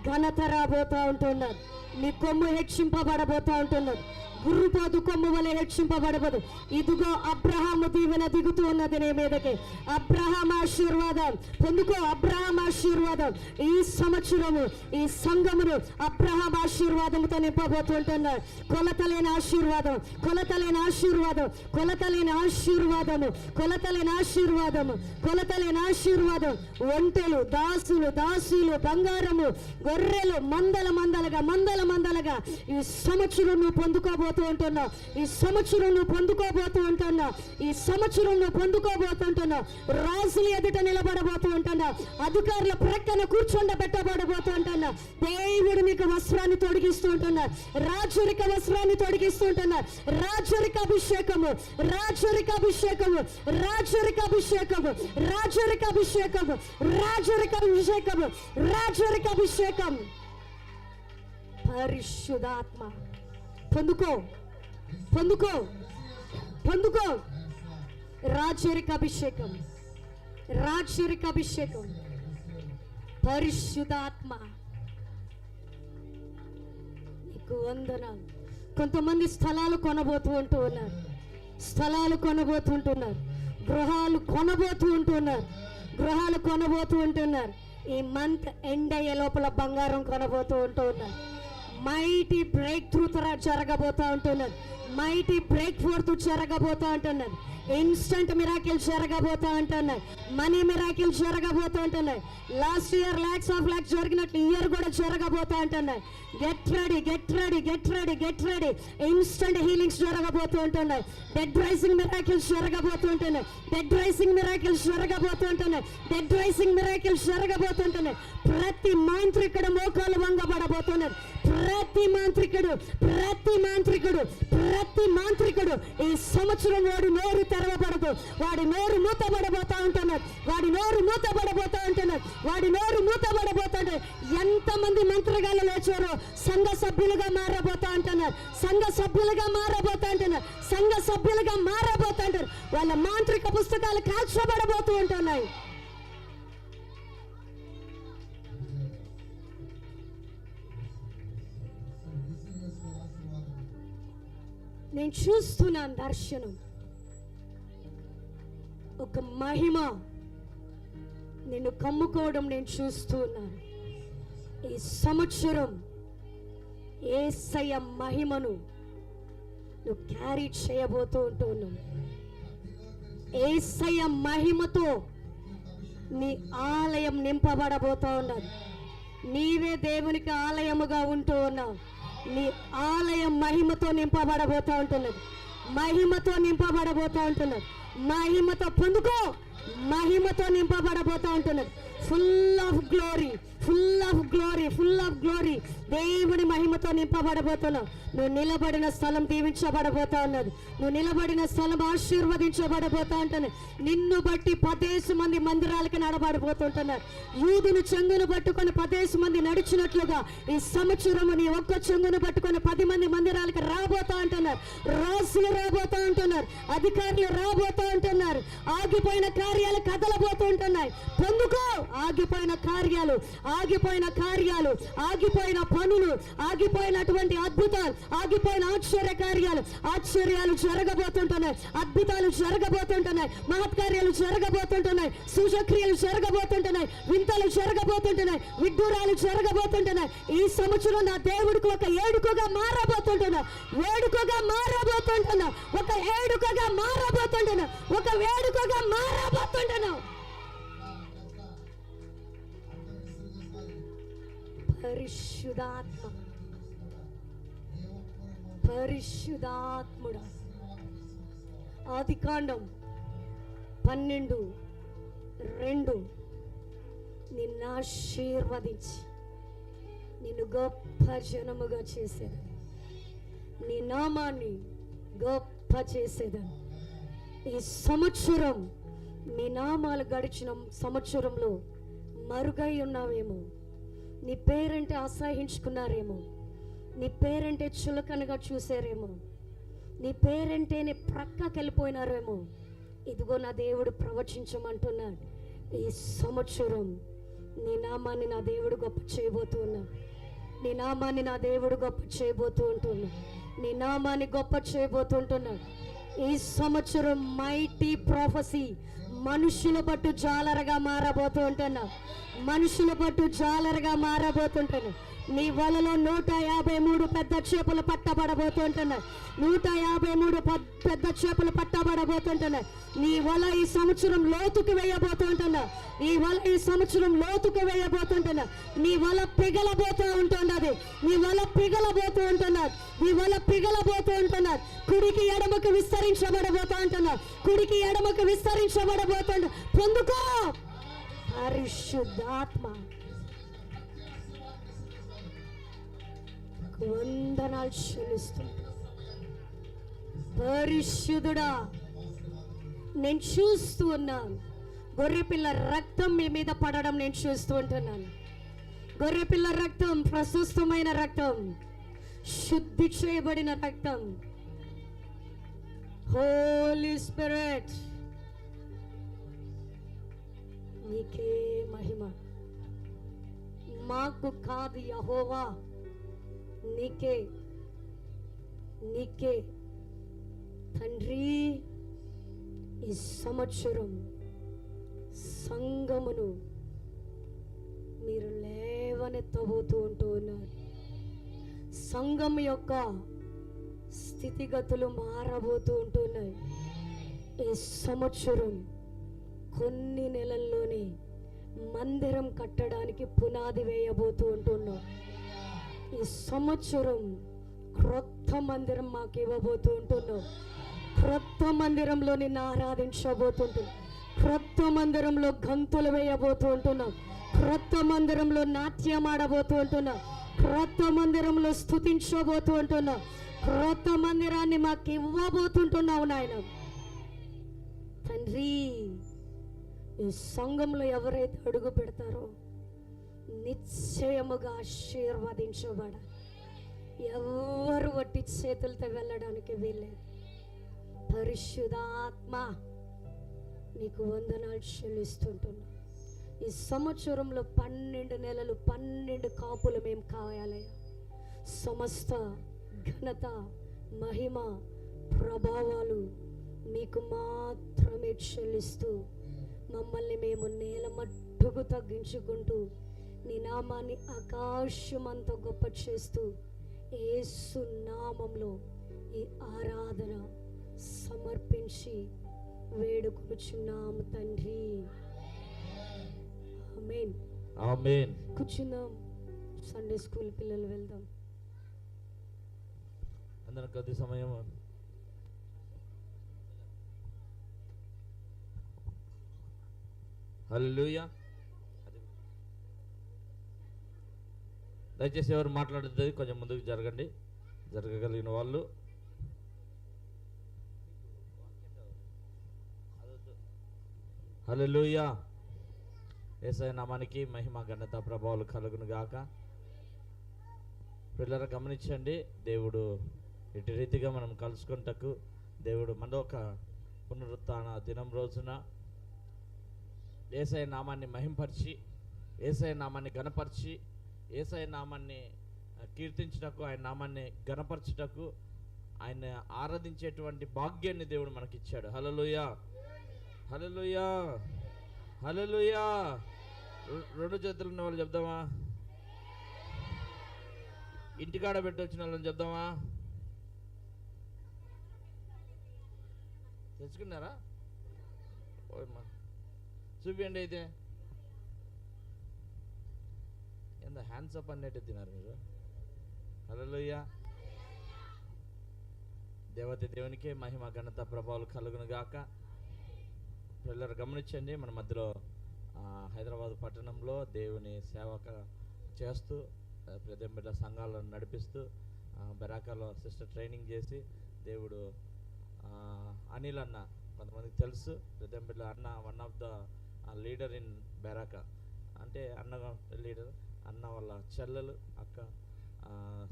ఘనత రాబోతా ఉంటున్నారు. నీ కొమ్ము హెచ్చింపబడబోతా ఉంటున్నారు. ఉరుపోదు కొమ్ము వలె హెచ్చింపబడవదు. ఇదిగో అబ్రహాము దీవెన దిగుతూ ఉన్నది నీ మీదకి. అబ్రహాం ఆశీర్వాదం పొందుకో. అబ్రహాం ఆశీర్వాదం ఈ సంవత్సరము ఈ సంఘమును అబ్రహాం ఆశీర్వాదముతో నింపబోతుంటున్నారు. కొలతలేని ఆశీర్వాదం, కొలతలేని ఆశీర్వాదం, కొలతలేని ఆశీర్వాదము, కొలతలేని ఆశీర్వాదము, కొలతలేని ఆశీర్వాదం. ఒంటెలు, దాసులు, దాసీలు, బంగారము, గొర్రెలు మందల మందలుగా, మందల మందలుగా ఈ సంవత్సరం నువ్వు పొందుకోబోతూ ఉంటున్నావు. ఈ సంవత్సరం నువ్వు పొందుకోబోతూ ఉంటున్నావు. ఈ సంవత్సరం నువ్వు పొందుకోబోతుంటున్నావు. రాజులు ఎదుట నిలబడబోతూ ఉంటున్నావు. అధికారుల ప్రక్కన కూర్చోబెట్టబడబోతూ ఉంటున్నావు. దేవుడు నీకు వస్త్రాన్ని తొడిగిస్తూ ఉంటున్నారు. రాజరిక వస్త్రాన్ని తొడిగిస్తూ ఉంటున్నారు. రాజరిక అభిషేకము, రాజరిక అభిషేకము, రాజరిక అభిషేకము, రాజరిక అభిషేకము, రాజరిక అభిషేకము, రాజరిక అభిషేకం. పరిశుద్ధాత్మ పొందుకో, పొందుకో, పొందుకో. రాజరిక అభిషేకం, రాజరిక అభిషేకం. పరిశుద్ధాత్మ నీకు వందనాలు. కొంతమంది స్థలాలు కొనబోతూ ఉంటూ ఉన్నారు. స్థలాలు కొనబోతుంటున్నారు. గృహాలు కొనబోతూ ఉంటున్నారు. గృహాలు కొనబోతూ ఉంటున్నారు. ఈ మంత్ ఎండ్ అయ్యే లోపల బంగారం కొనబోతూ ఉంటూ ఉన్నారు. మైటీ బ్రేక్ త్రూ జరగబోతూ ఉంటున్నారు. మైటీ బ్రేక్ ఫోర్త్ జరగబోతూ ఉంటున్నారు. ఇన్స్టంట్ మిరాకిల్ జరగబోతూ ఉంటున్నాయి. మనీ మిరాకిల్ జరగబోతూ ఉంటున్నాయి. Last year lakhs of lakhs జరిగినట్లు ఇయర్ కూడా జరగబోతూ ఉంటున్నాయి. Get ready, get ready, get ready, get ready. Instant healings జరగబోతూ ఉంటున్నాయి. డెడ్ రైసింగ్ మిరాకిల్స్ జరగబోతూ ఉంటున్నాయి. డెడ్ రైసింగ్ మిరాకిల్స్ జరగబోతూ ఉంటున్నాయి. డెడ్ రైసింగ్ మిరాకిల్స్ జరగబోతుంటున్నాయి. ప్రతి మాంత్రికుడు మోకాలు వంగబడబోతున్నారు. ప్రతి మాంత్రికుడు, ప్రతి మాంత్రికుడు, ప్రతి మాంత్రికుడు ఈ సంవత్సరం వాడు నోరు తెరవబడదు. వాడి నోరు మూతబడబోతా ఉంటున్నారు. వాడి నోరు మూతబడబోతా ఉంటున్నారు. వాడి నోరు మూతబడబోతా ఉంటారు. ఎంతమంది మంత్రగాళ్ళు లేచారో సంఘ సభ్యులుగా మారబోతా ఉంటున్నారు. సంఘ సభ్యులుగా మారబోతా ఉంటున్నారు. సంఘ సభ్యులుగా మారబోతా ఉంటారు. వాళ్ళ మాంత్రిక పుస్తకాలు కాల్చబడబోతూ ఉంటున్నాయి. నేను చూస్తున్నాను దర్శనం. ఒక మహిమ నిన్ను కమ్ముకోవడం నేను చూస్తున్నాను. ఈ సంవత్సరం యేసయ్య మహిమను నువ్వు క్యారీ చేయబోతూ ఉంటున్నావు. యేసయ్య మహిమతో నీ ఆలయం నింపబడబోతూ ఉన్నది. నీవే దేవునికి ఆలయముగా ఉంటూ ఉన్నావు. నీ ఆలయం మహిమతో నింపబడబోతూ ఉంటున్నది. మహిమతో నింపబడబోతూ ఉంటున్నది. మహిమతో పొందుకో. మహిమతో నింపబడబోతూ ఉంటున్నది. Full of glory, full of glory, full of glory. దేవుని మహిమతో నింపబడబోతున్నావు. నువ్వు నిలబడిన స్థలం దీవించబడబోతా ఉన్నది. నువ్వు నిలబడిన స్థలం ఆశీర్వదించబడబోతా ఉంటుంది. నిన్ను బట్టి 10 మంది మందిరాలకి నడబడిపోతుంటున్నారు. యూదును చెంగును పట్టుకొని 10 మంది నడిచినట్లుగా ఈ సంవత్సరము నీ ఒక్క చెంగును పట్టుకొని 10 మంది మందిరాలకి రాబోతా ఉంటున్నారు. రాసులు రాబోతా ఉంటున్నారు. అధికారులు రాబోతా ఉంటున్నారు. ఆగిపోయిన కార్యాలు కదలబోతూ ఉంటున్నాయి. పొందుకో. ఆగిపోయిన కార్యాలు, ఆగిపోయిన కార్యాలు, ఆగిపోయిన పనులు, ఆగిపోయినటువంటి అద్భుతాలు, ఆగిపోయిన ఆశ్చర్య కార్యాలు, ఆశ్చర్యాలు జరగబోతుంటున్నాయి. అద్భుతాలు జరగబోతుంటున్నాయి. మహత్కార్యాలు జరగబోతుంటున్నాయి. సూచక్రియలు జరగబోతుంటున్నాయి. వింతలు జరగబోతుంటున్నాయి. విడ్డూరాలు జరగబోతుంటున్నాయి. ఈ సంవత్సరం నా దేవుడికి ఒక ఏడుకగా మారబోతుంటున్నా. వేడుకగా మారబోతుంటున్నా. ఒక ఏడుకగా మారబోతుంటున్నా. ఒక వేడుకగా మారబోతుంటున్నా. పరిశుద్ధాత్మ, పరిశుద్ధాత్ముడా. ఆదికాండం 12:2 నిన్ను ఆశీర్వదించి నిన్ను గొప్ప జనముగా చేసేదని, నీ నామాన్ని గొప్ప చేసేదని. ఈ సంవత్సరం నీ నామాలు గడిచిన సంవత్సరంలో మరుగై ఉన్నావేమో. నీ పేరంటే అసహించుకున్నారేమో. నీ పేరంటే చులకనగా చూసారేమో. నీ పేరంటే నీ ప్రక్కకి వెళ్ళిపోయినారేమో. ఇదిగో నా దేవుడు ప్రవచించమంటున్నాడు. ఈ సంవత్సరం నీ నామాన్ని నా దేవుడు గొప్ప చేయబోతూ ఉన్నాడు. నీ నామాన్ని నా దేవుడు గొప్ప చేయబోతూ ఉంటున్నాడు. నీ నామాన్ని గొప్ప చేయబోతుంటున్నాడు. ఈ సంవత్సరం మైటీ ప్రాఫెసీ మనుషుల పట్టు జాలరగా మారబోతూ ఉంటున్నా. మనుషుల పట్టు జాలరగా మారబోతుంటున్నా. నీ వలలో 153 పెద్ద చేపలు పట్టబడబోతుంటున్నాయి. 153 పెద్ద చేపలు పట్టబడబోతుంటున్నాయి. నీ వల ఈ సంవత్సరం లోతుకు వేయబోతుంటున్నా. నీ వల ఈ సంవత్సరం లోతుకు వేయబోతుంటున్నా. నీ వల పిగలబోతూ ఉంటున్నది. నీ వల పిగలబోతూ ఉంటున్నారు. నీ వల పిగలబోతూ ఉంటున్నారు. కుడికి ఎడమకు విస్తరించబడబోతూ ఉంటున్నారు. కుడికి ఎడమకు విస్తరించబడబోతుంట. పొందుకో పరిశుద్ధాత్మ. వందనాలు చెల్లిస్తుంటా. పరిశుద్ధుడా, నేను చూస్తూ ఉన్నాను. గొర్రెపిల్ల రక్తం మీ మీద పడడం నేను చూస్తూ ఉంటున్నాను. గొర్రెపిల్ల రక్తం ప్రశస్తమైన రక్తం, శుద్ధి చేయబడిన రక్తం. హోలీ స్పిరిట్, నీకే మహిమ. మాకు కాదు యెహోవా, నీకే నీకే తండ్రి. ఈ సంవత్సరం సంఘమును మీరు లేవనెత్తబోతూ ఉంటూ ఉన్నారు. సంఘం యొక్క స్థితిగతులు మారబోతూ ఉంటున్నాయి. ఈ సంవత్సరం కొన్ని నెలల్లోనే మందిరం కట్టడానికి పునాది వేయబోతూ ఉంటున్నాం. ఈ సంవత్సరం క్రొత్త మందిరం మాకు ఇవ్వబోతూ ఉంటున్నాం. క్రొత్త మందిరంలో నిన్ను ఆరాధించబోతుంటున్నాం. క్రొత్త మందిరంలో గంతులు వేయబోతూ ఉంటున్నాం. క్రొత్త మందిరంలో నాట్యం ఆడబోతూ ఉంటున్నాం. క్రొత్త మందిరంలో స్తుతించబోతూ ఉంటున్నాం. క్రొత్త మందిరాన్ని మాకు ఇవ్వబోతుంటున్నావు నాయన. తండ్రి, ఈ సంఘంలో ఎవరైతే అడుగు పెడతారో నిశ్చయముగా ఆశీర్వదించబడాలి. ఎవరు వట్టి చేతులతో వెళ్ళడానికి వీల్లేదు. పరిశుద్ధాత్మ, నీకు వందనాలు చెల్లిస్తుంటున్నా. ఈ సంవత్సరంలో 12 నెలలు 12 కాపులు మేము కాయాలయ్యా. సమస్త ఘనత, మహిమ, ప్రభావాలు మీకు మాత్రమే చెల్లిస్తూ మమ్మల్ని మేము నేల మట్టుకు తగ్గించుకుంటూ నీ నామాన్ని ఆకాశమంత గొప్ప చేస్తూ యేసు నామంలో ఈ ఆరాధన సమర్పించి వేడుకొనుచున్నాము తండ్రి. ఆమేన్. ఆమేన్. కూర్చుందాం. సండే స్కూల్ పిల్లలు వెళ్దాం. అందరం కొద్ది సమయం హల్లెలూయా. దయచేసి ఎవరు మాట్లాడుతుంది కొంచెం ముందుకు జరగండి, జరగగలిగిన వాళ్ళు. హల్లెలూయా. యేసయ్య నామానికి మహిమ, ఘనత, ప్రభావాలు కలుగును గాక. పిల్లలు గమనించండి, దేవుడు ఇటు రీతిగా మనం కలుసుకుంటకు దేవుడు మరొక పునరుత్థాన దినం రోజున యేసయ్య నామాన్ని మహింపరిచి, యేసయ్య నామాన్ని ఘనపరిచి, యేసయ్య నామాన్ని కీర్తించుటకు, ఆయన నామాన్ని ఘనపరచుటకు, ఆయన ఆరాధించేటువంటి భాగ్యాన్ని దేవుడు మనకిచ్చాడు. హల్లెలూయా, హల్లెలూయా, హల్లెలూయా. 2 చేతులు ఉన్న వాళ్ళు చెప్దామా? ఇంటికాడ పెట్టి వచ్చిన వాళ్ళని చెప్దామా? తెచ్చుకున్నారా? ఓయమ్మా, చూపియండి. అయితే ఎంత హ్యాండ్స్ అప్ అన్నట్టు తిన్నారు మీరు. హల్లెలూయా. దేవత దేవునికే మహిమ, ఘనత, ప్రభావాలు కలుగును గాక. పిల్లలు గమనించండి, మన మధ్యలో హైదరాబాద్ పట్టణంలో దేవుని సేవక చేస్తూ ప్రతిబిడ్డ సంఘాలను నడిపిస్తూ బెరాకాలో సిస్టర్ ట్రైనింగ్ చేసి దేవుడు అనిల్ అన్న, కొంతమందికి తెలుసు, ప్రతిబిడ్డ అన్న one of the leader in Beracah. అంటే అన్న లీడర్, అన్న వాళ్ళ చెల్లెలు, అక్క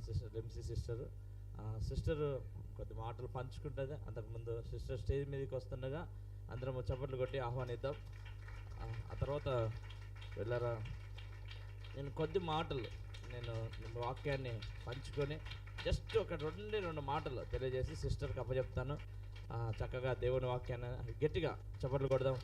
సిస్టర్ ఎంసీ సిస్టరు కొద్ది మాటలు పంచుకుంటుంది. అంతకుముందు సిస్టర్ స్టేజ్ మీదకి వస్తుండగా అందరం చప్పట్లు కొట్టి ఆహ్వానిద్దాం. ఆ తర్వాత వెళ్ళరా, నేను కొద్ది మాటలు నేను వాక్యాన్ని పంచుకొని జస్ట్ ఒక రెండు మాటలు తెలియజేసి సిస్టర్కి అప్పచెప్తాను. చక్కగా దేవుని వాక్యాన్ని గట్టిగా చప్పట్లు కొడదాం.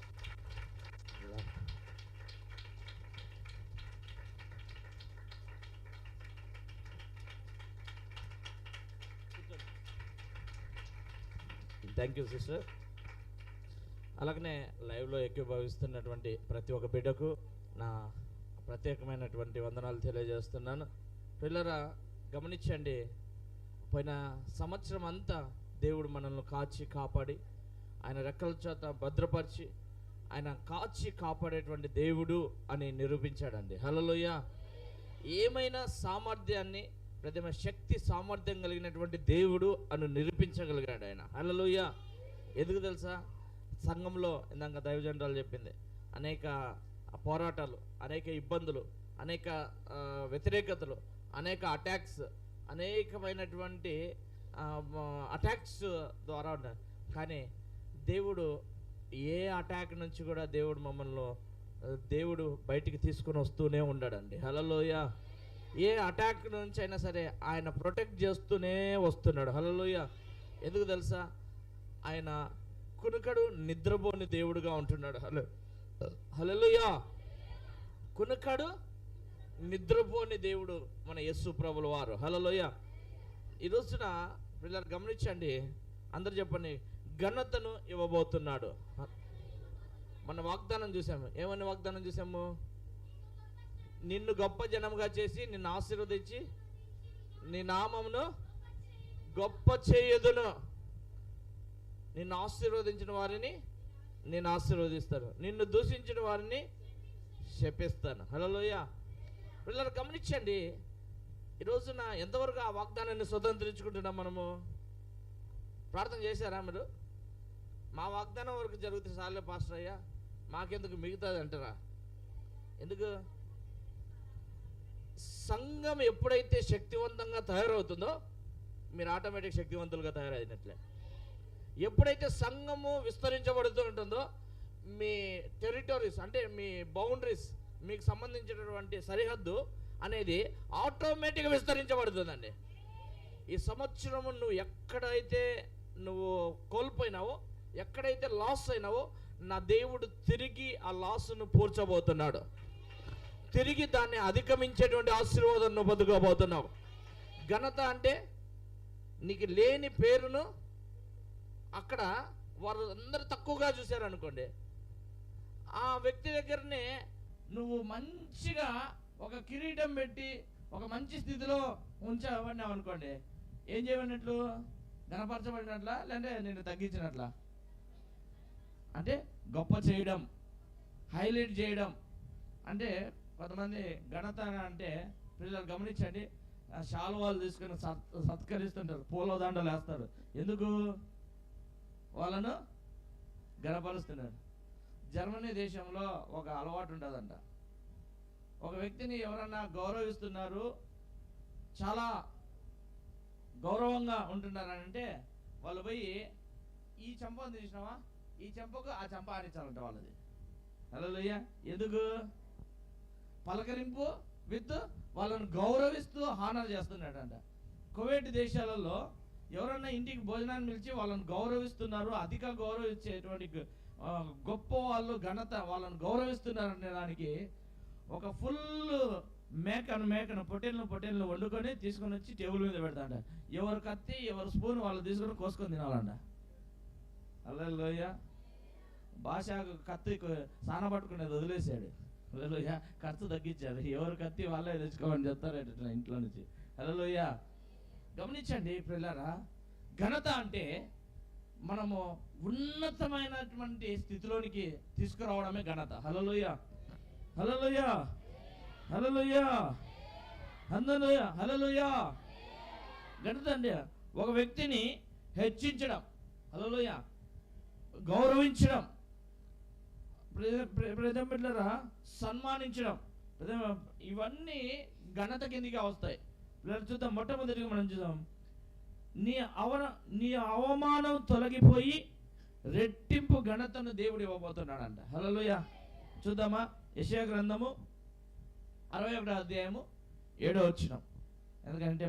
Thank you sister. అలాగనే లైవ్లో ఏకీభవిస్తున్నటువంటి ప్రతి ఒక్క బిడ్డకు నా ప్రత్యేకమైనటువంటి వందనాలు తెలియజేస్తున్నాను. పిల్లరా గమనించండి, పోయిన సంవత్సరం అంతా దేవుడు మనల్ని కాచి కాపాడి ఆయన రెక్కల చేత భద్రపరిచి ఆయన కాచి కాపాడేటువంటి దేవుడు అని నిరూపించాడండి. హల్లెలూయా. ఏమైనా సామర్థ్యాన్ని ప్రతిమ శక్తి సామర్థ్యం కలిగినటువంటి దేవుడు అని నిరూపించగలిగాడు ఆయన. హల్లెలూయా. ఎందుకు తెలుసా? సంఘంలో ఇందాక దైవజనరాలు చెప్పింది, అనేక పోరాటాలు, అనేక ఇబ్బందులు, అనేక వ్యతిరేకతలు, అనేక అటాక్స్, అనేకమైనటువంటి అటాక్స్ ద్వారా ఉన్నాయి. కానీ దేవుడు ఏ అటాక్ నుంచి కూడా దేవుడు బయటికి తీసుకొని వస్తూనే ఉన్నాడండి. హల్లెలూయా. ఏ అటాక్ నుంచి అయినా సరే ఆయన ప్రొటెక్ట్ చేస్తూనే వస్తున్నాడు. హల్లెలూయా. ఎందుకు తెలుసా? ఆయన కునుకడు నిద్రపోని దేవుడుగా ఉంటున్నాడు. హల్లెలూయా. కునుకడు నిద్రపోని దేవుడు మన యేసు ప్రభుల వారు. హల్లెలూయా. ఈ రోజున పిల్లలు గమనించండి, అందరు చెప్పండి, ఘనతను ఇవ్వబోతున్నాడు. మన వాగ్దానం చూసాము. ఏమని వాగ్దానం చూసాము? నిన్ను గొప్ప జనముగా చేసి నిన్ను ఆశీర్వదించి నీ నామమును గొప్ప చేయదును. నిన్ను ఆశీర్వదించిన వారిని నేను ఆశీర్వదిస్తాను, నిన్ను దూషించిన వారిని శపిస్తాను. హల్లెలూయా. పిల్లలు గమనించండి, ఈ రోజున ఎంతవరకు ఆ వాగ్దానాన్ని స్వతంత్రించుకుంటున్నాం మనము? ప్రార్థన చేశారా మీరు? మా వాగ్దానం వరకు జరుగుతుంది చాలే పాస్టర్ అయ్యా, మాకెందుకు మిగతాది అంటారా? ఎందుకు? సంఘం ఎప్పుడైతే శక్తివంతంగా తయారవుతుందో మీరు ఆటోమేటిక్ శక్తివంతులుగా తయారైనట్లే. ఎప్పుడైతే సంఘము విస్తరించబడుతూ ఉంటుందో మీ టెరిటరీస్ అంటే మీ బౌండరీస్, మీకు సంబంధించినటువంటి సరిహద్దు అనేది ఆటోమేటిక్గా విస్తరించబడుతుందండి. ఈ సంవత్సరము నువ్వు ఎక్కడైతే నువ్వు కోల్పోయినావో, ఎక్కడైతే లాస్ అయినావో, నా దేవుడు తిరిగి ఆ లాస్ను పూడ్చబోతున్నాడు. తిరిగి దాన్ని అధిగమించేటువంటి ఆశీర్వాదం నువ్వు పొందుకోబోతున్నావు. ఘనత అంటే నీకు లేని పేరును అక్కడ వారు అందరు తక్కువగా చూశారనుకోండి, ఆ వ్యక్తి దగ్గరనే నువ్వు మంచిగా ఒక కిరీటం పెట్టి ఒక మంచి స్థితిలో ఉంచబడినావు అనుకోండి, ఏం చేయబడినట్లు? ఘనపరచబడినట్లా లేదంటే నేను తగ్గించినట్లా? అంటే గొప్ప చేయడం, హైలైట్ చేయడం. అంటే కొంతమంది ఘనత అంటే పిల్లలు గమనించండి, శాలువాలు తీసుకుని సత్కరిస్తుంటారు, పూల దండలు వేస్తారు. ఎందుకు? వాళ్ళను గనపరుస్తున్నారు. జర్మనీ దేశంలో ఒక అలవాటు ఉంటుందంట, ఒక వ్యక్తిని ఎవరన్నా గౌరవిస్తున్నారు, చాలా గౌరవంగా ఉంటున్నారంటే వాళ్ళు పోయి ఈ చెంపను తీసినావా, ఈ చెంపకు ఆ చెంప ఆడించాలంట వాళ్ళది. హల్లెలూయా. ఎందుకు? పలకరింపు విత్ వాళ్ళను గౌరవిస్తూ హానర్ చేస్తున్నాడంట. కువైట్ దేశాలలో ఎవరన్నా ఇంటికి భోజనాన్ని పిలిచి వాళ్ళని గౌరవిస్తున్నారు, అధిక గౌరవించేటువంటి గొప్ప వాళ్ళు, ఘనత వాళ్ళని గౌరవిస్తున్నారు అనే దానికి ఒక ఫుల్ మేకను పొట్టేళ్ళను వండుకొని తీసుకొని వచ్చి టేబుల్ మీద పెడతాంట. ఎవరు కత్తి ఎవరు స్పూన్ వాళ్ళు తీసుకొని కోసుకొని తినాలంట. హల్లెలూయా. భాష కత్తి సాన పట్టుకునేది వదిలేసాడు. హల్లెలూయా. ఖర్చు తగ్గించాడు. ఎవరు కత్తి వాళ్ళే తెచ్చుకోమని చెప్తారట ఇంట్లో నుంచి. హల్లెలూయా. గమనించండి ప్రియులారా, ఘనత అంటే మనము ఉన్నతమైనటువంటి స్థితిలోనికి తీసుకురావడమే ఘనత. హల్లెలూయా. హల్లెలూయా. హల్లెలూయా. హల్లెలూయా. హల్లెలూయా. ఘనత అంటే ఒక వ్యక్తిని హెచ్చించడం, హల్లెలూయా, గౌరవించడం, ప్రియరా సన్మానించడం, ఇవన్నీ ఘనత కిందిగా వస్తాయి. చూద్దాం, మొట్టమొదటిగా మనం చూద్దాం, నీ అవమానం తొలగిపోయి రెట్టింపు ఘనతను దేవుడు ఇవ్వబోతున్నాడంట. హల్లెలూయా. చూద్దామా? యెషయా గ్రంథము 61వ అధ్యాయము 7వ వచనం. ఎందుకంటే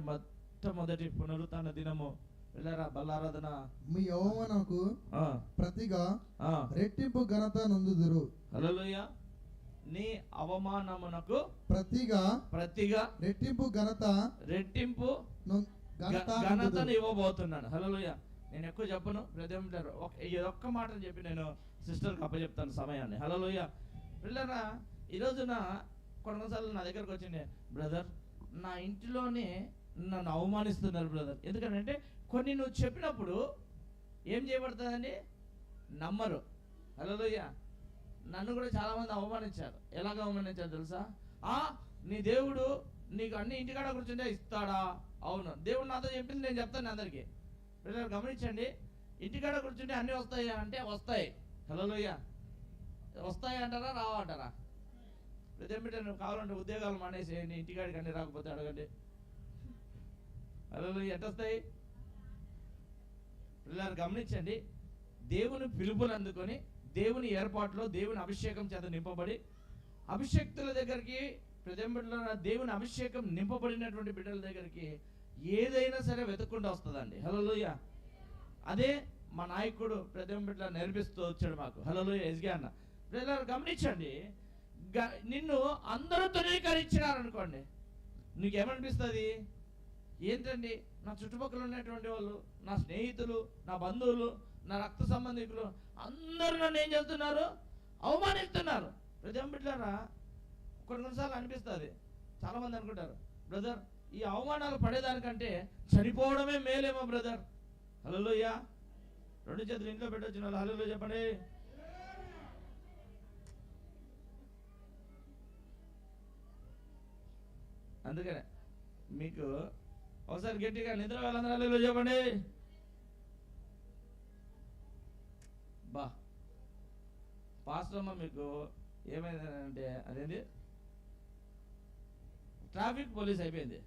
మొట్టమొదటి పునరుత్థాన దినము వెళ్ళారా బలారాధన మీ అవమానకు ఆ, ప్రతిగా ఆ. రెట్టింపు ఘనత నందుదురు. హల్లెలూయా. నీ అవమానమునకు ప్రతిగా రెట్టింపు రెట్టింపు ఘనత ఘనతను నందుదురు. ఇవ్వబోతున్నాను. హల్లెలూయా. నేను ఎక్కువ చెప్పను, ప్రదేమంటారు ఈ ఒక్క మాట చెప్పి నేను సిస్టర్కి అప్పచెప్తాను సమయాన్ని. హల్లెలూయా. పిల్లరా, ఈ రోజున కొన్నిసార్లు నా దగ్గరకు వచ్చింది, బ్రదర్ నా ఇంటిలోనే నన్ను అవమానిస్తున్నారు బ్రదర్. ఎందుకంటే కొన్ని నువ్వు చెప్పినప్పుడు ఏం చేయబడుతుందండి, నమ్మరు. హల్లెలూయా. నన్ను కూడా చాలా మంది అవమానించారు. ఎలాగ అవమానించారు తెలుసా? నీ దేవుడు నీకు అన్ని ఇంటికాడ కూర్చుంటే ఇస్తాడా? అవును, దేవుడు నాతో చెప్పింది నేను చెప్తాను అందరికీ. పిల్లలు గమనించండి, ఇంటికాడ కూర్చుంటే అన్నీ వస్తాయి అంటే వస్తాయి. హల్లెలూయా. వస్తాయి అంటారా, రావా అంటారా? ప్రతి నువ్వు కావాలంటే ఉద్యోగాలు మానేసేయండి, ఇంటికాడికి అన్ని రాకపోతే అడగండి. హల్లెలూయా. ఎట్ట వస్తాయి? పిల్లలు గమనించండి, దేవుని పిలుపుని అందుకొని దేవుని ఏర్పాటులో దేవుని అభిషేకం చేత నింపబడి అభిషేక్తుల దగ్గరికి దేవుని అభిషేకం నింపబడినటువంటి బిడ్డల దగ్గరికి ఏదైనా సరే వెతకుండా వస్తుందండి. హల్లెలూయా. అదే మా నాయకుడు ప్రదేమ బిడ్డ నేర్పిస్తూ వచ్చాడు మాకు. హల్లెలూయా. ఎస్గా అన్న పిల్లలు గమనించండి, నిన్ను అందరూ తృణీకరించినారనుకోండి, నీకేమనిపిస్తుంది? ఏంటండి, నా చుట్టుపక్కల ఉన్నటువంటి వాళ్ళు, నా స్నేహితులు, నా బంధువులు, నా రక్త సంబంధికులు అందరూ నన్ను ఏం చేస్తున్నారు? అవమానిస్తున్నారు. ప్రజం బిడ్డారా, కొన్నిసార్లు అనిపిస్తుంది, చాలా మంది అనుకుంటారు, బ్రదర్ ఈ అవమానాలు పడేదానికంటే చనిపోవడమే మేలేమో బ్రదర్. హల్లెలూయా. రెండు చేతులు ఇంట్లో పెట్టొచ్చిన వాళ్ళు హల్లెలూయా చెప్పండి. అందుకనే మీకు ఒకసారి గట్టిగా నిద్ర వాళ్ళందరూ హల్లెలూయా చెప్పండి. బా పాస్టర్ అమ్మ మీకు ఏమైందంటే అదేంటి, ట్రాఫిక్ పోలీస్ అయిపోయింది,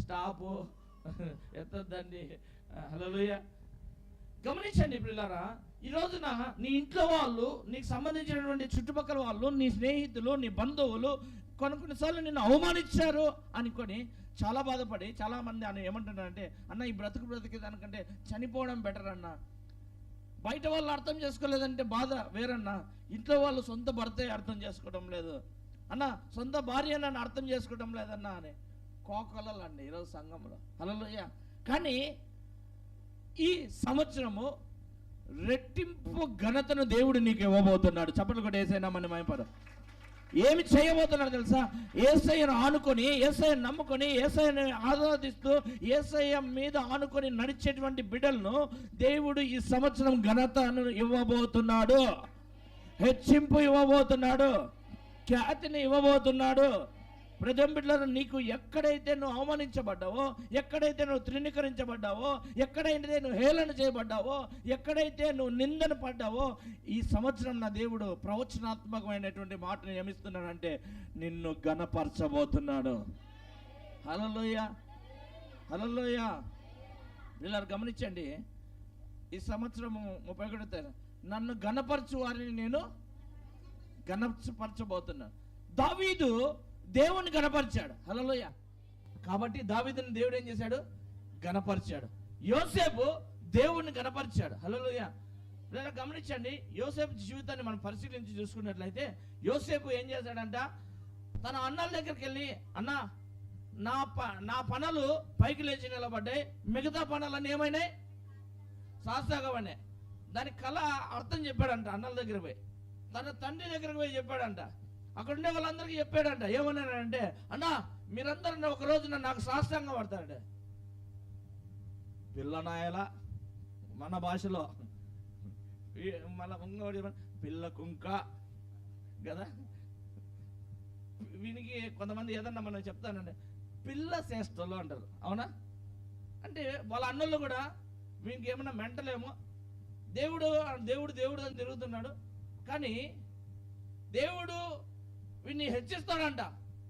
స్టాపు ఎత్తద్దండి. హల్లెలూయా. గమనించండి పిల్లరా, ఈ రోజున నీ ఇంట్లో వాళ్ళు, నీకు సంబంధించినటువంటి చుట్టుపక్కల వాళ్ళు, నీ స్నేహితులు, నీ బంధువులు కొన్నిసార్లు నిన్ను అవమానించారు అనుకొని చాలా బాధపడి చాలా మంది అని ఏమంటున్నారంటే, అన్న ఈ బ్రతికే దానికంటే చనిపోవడం బెటర్ అన్న. బయట వాళ్ళు అర్థం చేసుకోలేదంటే బాధ వేరన్నా, ఇంట్లో వాళ్ళు సొంత భర్తే అర్థం చేసుకోవడం లేదు అన్న, సొంత భార్య నన్ను అర్థం చేసుకోవడం లేదన్నా అని కోకొలండి ఈరోజు సంఘంలో. హల్లెలూయా. కానీ ఈ సంవత్సరము రెట్టింపు ఘనతను దేవుడు నీకు ఇవ్వబోతున్నాడు. చప్పట్లు కూడా యేసయ్య మన మైపడు. ఏమి చేయబోతున్నాడు తెలుసా? యేసయ్యను ఆనుకొని, యేసయ్యను నమ్ముకొని, యేసయ్యను ఆరాధిస్తూ, యేసయ్య మీద ఆనుకొని నడిచేటువంటి బిడ్డలను దేవుడు ఈ సంవత్సరం ఘనతను ఇవ్వబోతున్నాడు, హెచ్చింపు ఇవ్వబోతున్నాడు, ఖ్యాతిని ఇవ్వబోతున్నాడు. ప్రజం బిడ్డలను నీకు ఎక్కడైతే నువ్వు అవమానించబడ్డావో, ఎక్కడైతే నువ్వు తృణీకరించబడ్డావో, ఎక్కడైతే నువ్వు హేళన చేయబడ్డావో, ఎక్కడైతే నువ్వు నిందన పడ్డావో, ఈ సంవత్సరం నా దేవుడు ప్రవచనాత్మకమైనటువంటి మాటను నియమిస్తున్నాడంటే నిన్ను ఘనపరచబోతున్నాడు. హల్లెలూయా. హల్లెలూయా. వీళ్ళని గమనించండి, ఈ సంవత్సరము 31 నన్ను ఘనపరచు వారిని నేను ఘనపరచబోతున్నాను. దావీదు దేవుని ఘనపరిచాడు. హల్లెలూయా. కాబట్టి దావీదుని దేవుడు ఏం చేశాడు? ఘనపరిచాడు. యోసేపు దేవుణ్ణి ఘనపరిచాడు. హల్లెలూయా. లేదా గమనించండి, యోసేపు జీవితాన్ని మనం పరిశీలించి చూసుకున్నట్లయితే యోసేపు ఏం చేశాడంట, తన అన్నల దగ్గరికి వెళ్ళి, అన్న నా పనులు పైకి లేచి నిలబడ్డాయి, మిగతా పనులన్నీ ఏమైనాయి? శాస్త్రగమనే. దాని కళ అర్థం చెప్పాడంట అన్నల దగ్గర పోయి, తన తండ్రి దగ్గరికి పోయి చెప్పాడంట. అక్కడ ఉండే వాళ్ళందరికీ చెప్పాడంట. ఏమన్నాడంటే, అన్న మీరందరూ ఒక రోజున నాకు సాష్టాంగం పడతాడు. పిల్లనాయల మన భాషలో, మన పిల్ల కుంక కదా, వీనికి కొంతమంది ఏదన్నా మనం చెప్తానంటే పిల్ల శ్రేష్టలు అంటారు. అవునా? అంటే వాళ్ళ అన్నలు కూడా వీనికి ఏమన్నా మెంటలేమో, దేవుడు దేవుడు దేవుడు అని తిరుగుతున్నాడు, కానీ దేవుడు వీడిని హెచ్చిస్తాడంట.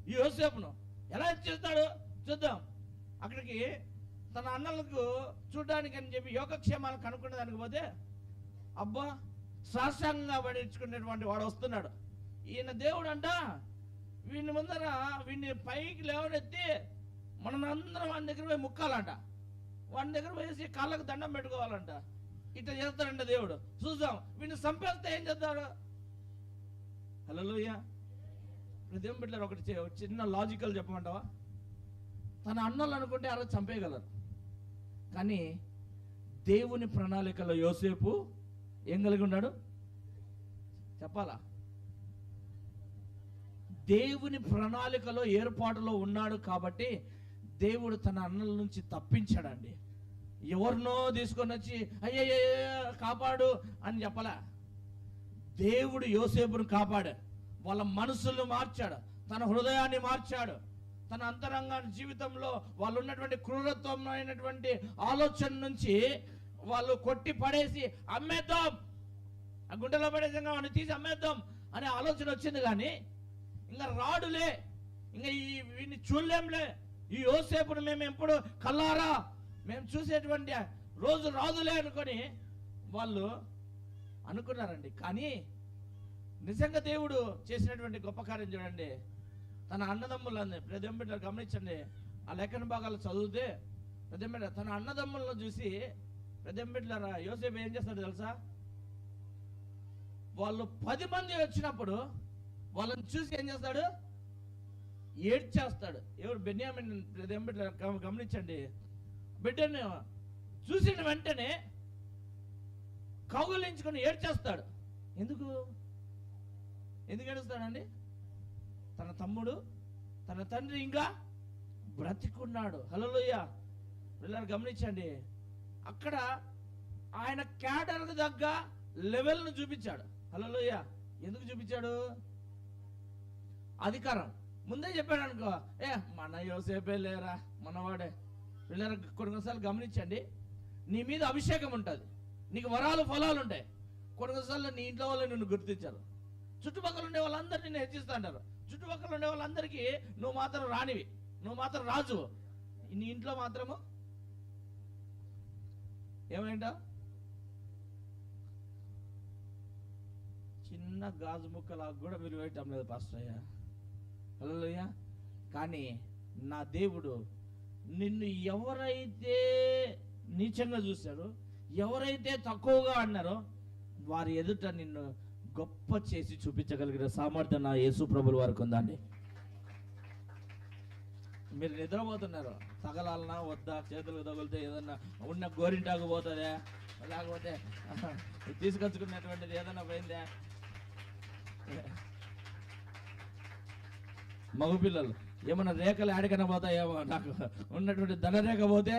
ఈ యోసేపును ఎలా హెచ్చిస్తాడు చూద్దాం. అక్కడికి తన అన్నలకు చూడడానికి అని చెప్పి యోగక్షేమాలు కనుక్కునే దానికి పోతే, అబ్బా సాష్టాంగంగా పడించుకునేటువంటి వాడు వస్తున్నాడు. ఈయన దేవుడు అంట వీడిని ముందర వీడిని పైకి లేవనెత్తి మనం అందరం వాడి దగ్గర పోయి ముక్కాలంట, వాడి దగ్గర పోయేసి కాళ్ళకు దండం పెట్టుకోవాలంట. ఇట్లా చేస్తాడంట దేవుడు. చూద్దాం, వీడిని చంపేస్తే ఏం చేస్తాడు? హల్లెలూయా. దేవుని బిడ్డలారా, ఒకటి చిన్న లాజికల్ చెప్పమంటావా? తన అన్నలు అనుకుంటే ఆ రోజు చంపేయగలరు, కానీ దేవుని ప్రణాళికలో యోసేపు ఏం కలిగి ఉన్నాడు చెప్పాలా? దేవుని ప్రణాళికలో ఏర్పాటులో ఉన్నాడు కాబట్టి దేవుడు తన అన్నల నుంచి తప్పించాడండి. ఎవరినో తీసుకొని వచ్చి అయ్యయ్య కాపాడు అని చెప్పలా. దేవుడు యోసేపును కాపాడాడు. వాళ్ళ మనసులను మార్చాడు, తన హృదయాన్ని మార్చాడు, తన అంతరంగ జీవితంలో వాళ్ళు ఉన్నటువంటి క్రూరత్వమైనటువంటి ఆలోచన నుంచి వాళ్ళు కొట్టి పడేసి అమ్మేద్దాం, ఆ గుండెలో పడేసంగా వాడిని తీసి అమ్మేద్దాం అనే ఆలోచన వచ్చింది. కానీ ఇంకా రాడులే, ఇంకా వీడిని చూడలేంలే, ఈ యోసేపును మేము ఎప్పుడు కల్లారా మేము చూసేటువంటి రోజు రాదులే అనుకొని వాళ్ళు అనుకున్నారండి. కానీ నిజంగా దేవుడు చేసినటువంటి గొప్ప కార్యం చూడండి. తన అన్నదమ్ములని ప్రజంబిడ్డలు గమనించండి, ఆ లేఖన భాగాలు చదివితే ప్రజంబిడ్డ తన అన్నదమ్ములను చూసి ప్రజంబిడ్డలరా యోసేపు ఏం చేస్తాడు తెలుసా? వాళ్ళు 10 మంది వచ్చినప్పుడు వాళ్ళని చూసి ఏం చేస్తాడు? ఏడ్చేస్తాడు. ఎవరు? బెన్యామిన్. ప్రజంబిడ్డలు గమనించండి, బిడ్డను చూసిన వెంటనే కౌగులించుకొని ఏడ్చేస్తాడు. ఎందుకు ఏడుస్తాడండి? తన తమ్ముడు, తన తండ్రి ఇంకా బ్రతికున్నాడు. హల్లెలూయా. పిల్లలు గమనించండి, అక్కడ ఆయన క్యాడర్కు తగ్గ లెవెల్ను చూపించాడు. హల్లెలూయా. ఎందుకు చూపించాడు? అధికారం. ముందే చెప్పాడు అనుకో, మన యోసేపే లేరా మనవాడే. పిల్లలు కొన్నిసార్లు గమనించండి, నీ మీద అభిషేకం ఉంటుంది, నీకు వరాలు ఫలాలు ఉంటాయి. కొన్నిసార్లు నీ ఇంట్లో వాళ్ళు నిన్ను గుర్తించారు, చుట్టుపక్కల ఉండే వాళ్ళందరూ నిన్ను హెచ్చిస్తూ అంటారు. చుట్టుపక్కల ఉండే వాళ్ళందరికీ నువ్వు మాత్రం రానివి, నువ్వు మాత్రం రాజు, నీ ఇంట్లో మాత్రము ఏమైందా చిన్న గాజు ముక్కలాగా కూడా విలువేయటం లేదు పాస్టర్ అయ్యా. హల్లెలూయా. కానీ నా దేవుడు నిన్ను ఎవరైతే నీచంగా చూశారో, ఎవరైతే తక్కువగా అన్నారో వారి ఎదుట నిన్ను గొప్ప చేసి చూపించగలిగిన సామర్థ్యం నా యేసు ప్రభుల వారికి ఉందండి. మీరు నిద్రపోతున్నారు, తగలాలనా వద్దా, చేతులకు తగులితే ఏదన్నా ఉన్న గోరింటాకు పోతుందా, లేకపోతే తీసుకొచ్చుకున్నటువంటిది ఏదన్నా పోయిందా? మగపిల్లలు ఏమన్నా రేఖలు ఆడికన్నా పోతాయేమో, నాకు ఉన్నటువంటి ధనరేఖ పోతే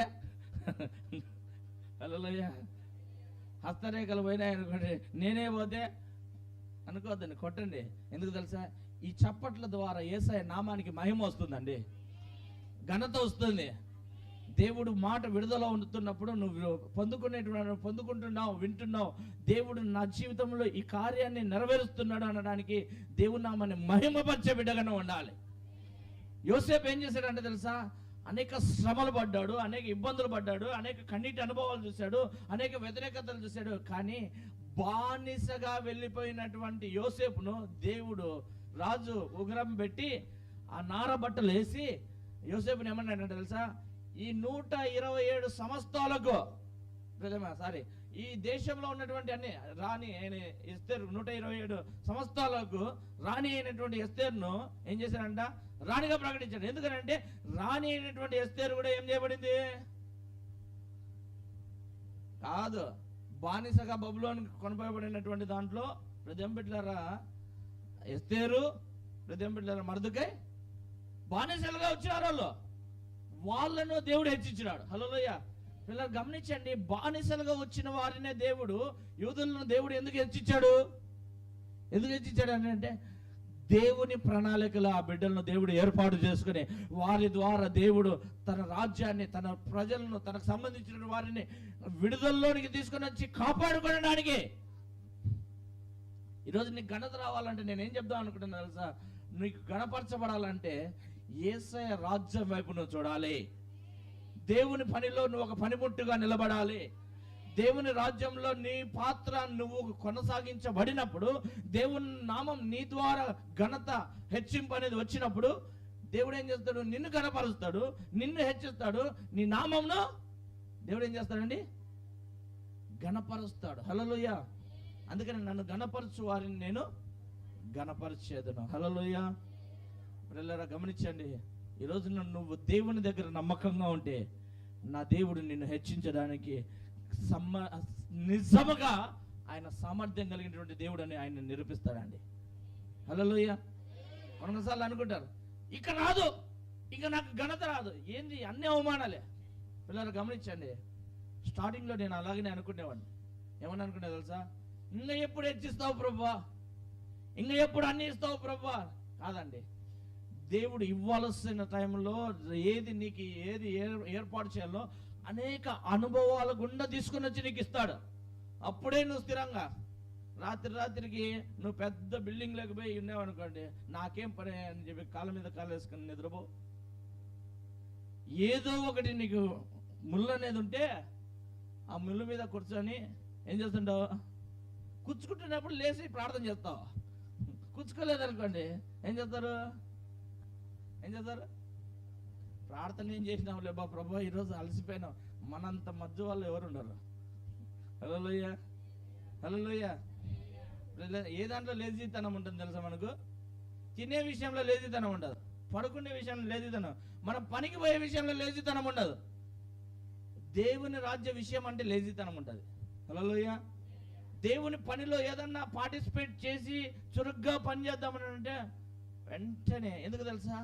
హల్లెలూయా, హస్తరేఖలు పోయినాయి అనుకోండి, నేనే పోతే అనుకోవద్దండి, కొట్టండి. ఎందుకు తెలుసా? ఈ చప్పట్ల ద్వారా యేసయ్య నామానికి మహిమ వస్తుందండి, ఘనత వస్తుంది. దేవుడు మాట విడుదల ఉంటున్నప్పుడు నువ్వు పొందుకుంటున్నావు, వింటున్నావు, దేవుడు నా జీవితంలో ఈ కార్యాన్ని నెరవేరుస్తున్నాడు అనడానికి దేవుడు నామాన్ని మహిమపరిచే బిడ్డగానే ఉండాలి. యోసేపు ఏం చేశాడంటే తెలుసా? అనేక శ్రమలు పడ్డాడు, అనేక ఇబ్బందులు పడ్డాడు, అనేక కన్నీటి అనుభవాలు చూశాడు, అనేక వ్యతిరేకతలు చూశాడు. కానీ బానిసగా వెళ్ళిపోయినటువంటి యోసేపును దేవుడు రాజు ఉగ్రం పెట్టి ఆ నార బట్టలు వేసి యోసేపుని ఏమన్నాడంటే తెలుసా? ఈ 127 సంవత్సరాలకు ఈ దేశంలో ఉన్నటువంటి అన్ని రాణి అయిన ఎస్తేరు 127 సంవత్సరాలకు రాణి అయినటువంటి ఎస్తేరును ఏం చేశాడంట? రాణిగా ప్రకటించాడు. ఎందుకంటే రాణి అయినటువంటి ఎస్తేరు కూడా ఏం చేయబడింది కాదు, బానిసగా బబులోనికి కొనపోయబడినటువంటి దాంట్లో ప్రజంబిడ్లరా ఎస్తేరు, ప్రజంబిడ్లరా మర్దుకై బానిసలుగా వచ్చినారు. వాళ్ళను దేవుడు హెచ్చించినాడు. హల్లెలూయా. పిల్లలు గమనించండి, బానిసలుగా వచ్చిన వారినే దేవుడు, యూదులను దేవుడు ఎందుకు హెచ్చించాడు? ఎందుకు హెచ్చించాడు అంటే దేవుని ప్రణాళికలో ఆ బిడ్డలను దేవుడు ఏర్పాటు చేసుకుని వారి ద్వారా దేవుడు తన రాజ్యాన్ని, తన ప్రజలను, తనకు సంబంధించిన వారిని విడుదలలోనికి తీసుకొని వచ్చి కాపాడుకోవడానికి. ఈరోజు నీకు ఘనత రావాలంటే నేనేం చెప్దాం అనుకుంటున్నా తెలుసా? నీకు గణపరచబడాలంటే యేసయ్య రాజ్యం వైపు నువ్వు చూడాలి. దేవుని పనిలో నువ్వు ఒక పనిముట్టుగా నిలబడాలి. దేవుని రాజ్యంలో నీ పాత్ర నువ్వు కొనసాగించబడినప్పుడు, దేవుని నామం నీ ద్వారా ఘనత హెచ్చింపు అనేది వచ్చినప్పుడు దేవుడు ఏం చేస్తాడు? నిన్ను గణపరుస్తాడు, నిన్ను హెచ్చిస్తాడు, నీ నామంను దేవుడు ఏం చేస్తాడండి? గణపరుస్తాడు. హల్లెలూయా. అందుకని నన్ను గణపరచు వారిని నేను గణపరిచేదను. హల్లెలూయా. పిల్లరా గమనించండి, ఈరోజు నువ్వు దేవుని దగ్గర నమ్మకంగా ఉంటే నా దేవుడు నిన్ను హెచ్చించడానికి నిజముగా ఆయన సామర్థ్యం కలిగినటువంటి దేవుడు అని ఆయన నిరూపిస్తాడండి. హల్లెలూయా. కొన్నిసార్లు అనుకుంటారు ఇక రాదు, ఇక నాకు ఘనత రాదు, ఏంది అన్ని అవమానాలే. పిల్లలు గమనించండి, స్టార్టింగ్లో నేను అలాగనే అనుకునేవాడిని. ఏమని అనుకునే తెలుసా? ఇంకా ఎప్పుడు హెచ్చిస్తావు ప్రభువా, ఇంకా ఎప్పుడు అన్ని ఇస్తావు ప్రభువా. కాదండి, దేవుడు ఇవ్వాల్సిన టైంలో ఏది నీకు ఏర్పాటు చేయాలో అనేక అనుభవాల గుండా తీసుకుని వచ్చి నీకు ఇస్తాడు. అప్పుడే నువ్వు స్థిరంగా రాత్రికి నువ్వు పెద్ద బిల్డింగ్ లేకపోయి ఉన్నావు అనుకోండి, నాకేం పని అని చెప్పి కాళ్ళ మీద కాళ్ళు వేసుకుని నిద్రపో. ఏదో ఒకటి నీకు ముళ్ళు అనేది ఉంటే ఆ ముళ్ళు మీద కూర్చొని ఏం చేస్తుంటావు? కూర్చుకుంటున్నప్పుడు లేచి ప్రార్థన చేస్తావు. కూర్చుకోలేదనుకోండి ఏం చేస్తారు? ప్రార్థన ఏం చేసినావు? లేబా ప్రభా ఈరోజు అలసిపోయినావు. మనంత మధ్య వాళ్ళు ఎవరు ఉండరు. హల్లెలూయా. హల్లెలూయా. ఏ దాంట్లో లేజీతనం ఉంటుంది తెలుసా? మనకు తినే విషయంలో లేజీతనం ఉండదు, పడుకునే విషయంలో లేజీతనం, మనం పనికి పోయే విషయంలో లేజీతనం ఉండదు. దేవుని రాజ్య విషయం అంటే లేజీతనం ఉంటుంది. హల్లెలూయా. దేవుని పనిలో ఏదన్నా పార్టిసిపేట్ చేసి చురుగ్గా పని చేద్దామని అంటే వెంటనే, ఎందుకు తెలుసా?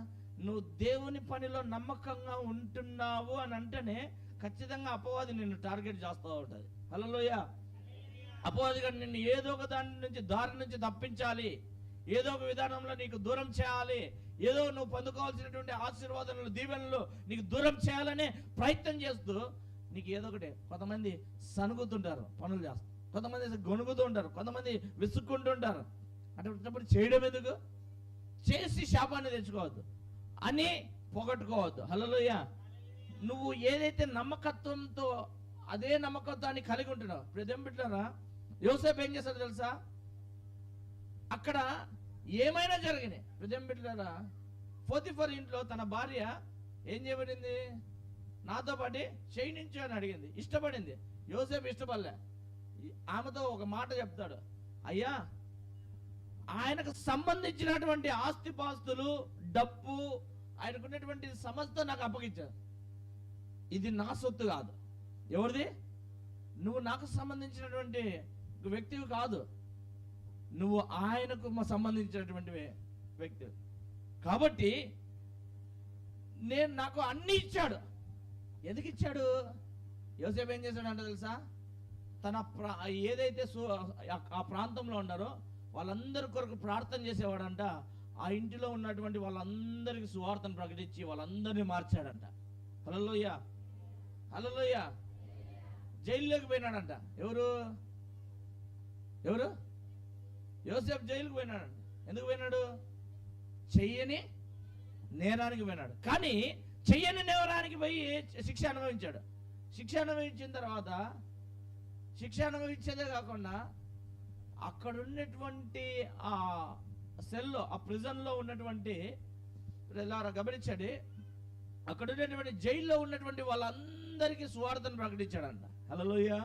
నువ్వు దేవుని పనిలో నమ్మకంగా ఉంటున్నావు అని అంటేనే ఖచ్చితంగా అపవాది నిన్ను టార్గెట్ చేస్తూ ఉంటుంది. హల్లెలూయా. అపవాది గారు నిన్ను ఏదో ఒక దారి నుంచి తప్పించాలి, ఏదో ఒక విధానంలో నీకు దూరం చేయాలి, ఏదో నువ్వు పొందుకోవాల్సినటువంటి ఆశీర్వాదాలు దీవెనలు నీకు దూరం చేయాలనే ప్రయత్నం చేస్తూ నీకు ఏదో ఒకటి. కొంతమంది సనుగుతుంటారు, పనులు చేస్తారు, కొంతమంది గొనుగుతూ ఉంటారు, కొంతమంది విసుక్కుంటుంటారు. అటువంటిప్పుడు చేయడం ఎందుకు? చేసి శాపాన్ని తెచ్చుకోవద్దు, అని పొగట్టుకోవద్దు. హల్లెలూయా. నువ్వు ఏదైతే నమ్మకత్వంతో అదే నమ్మకత్వాన్ని కలిగి ఉంటున్నావు. ఇప్పుడు బిడ్డలారా, యోసేపు ఏం చేస్తాడు తెలుసా? అక్కడ ఏమైనా జరిగినాయి. ఇప్పుడు బిడ్డలారా, పోతిఫర్ ఇంట్లో తన భార్య ఏం చేయబడింది? నాతో పాటు చేయనించు అని అడిగింది, ఇష్టపడింది. యోసేపు ఇష్టపడలే. ఆమెతో ఒక మాట చెప్తాడు, అయ్యా ఆయనకు సంబంధించినటువంటి ఆస్తిపాస్తులు, డబ్బు, ఆయనకున్నటువంటి సమస్త నాకు అప్పగించారు. ఇది నా సొత్తు కాదు. ఎవరిది? నువ్వు నాకు సంబంధించినటువంటి వ్యక్తివి కాదు, నువ్వు ఆయనకు సంబంధించినటువంటి వ్యక్తి. కాబట్టి నాకు అన్ని ఇచ్చాడు. ఎందుకు ఇచ్చాడు? యోసేపు ఏం చేశాడు అంటే తెలుసా? తన ఏదైతే ఆ ప్రాంతంలో ఉన్నారో వాళ్ళందరి కొరకు ప్రార్థన చేసేవాడంట. ఆ ఇంటిలో ఉన్నటువంటి వాళ్ళందరికీ సువార్తను ప్రకటించి వాళ్ళందరినీ మార్చాడంట. హల్లెలూయా. హల్లెలూయా. జైల్లోకి పోయినాడంట. ఎవరు? యోసేపు జైలుకు పోయినాడంట. ఎందుకు పోయినాడు? చెయ్యని నేరానికి పోయినాడు. కానీ చెయ్యని నేరానికి పోయి శిక్ష అనుభవించాడు. శిక్ష అనుభవించిన తర్వాత శిక్ష అనుభవించేదే కాకుండా అక్కడ ఉన్నటువంటి ఆ సెల్లో, ఆ ప్రిజన్లో ఉన్నటువంటి గమనించండి, అక్కడ ఉన్నటువంటి జైల్లో ఉన్నటువంటి వాళ్ళందరికీ సువార్తను ప్రకటించాడంట. హల్లెలూయా.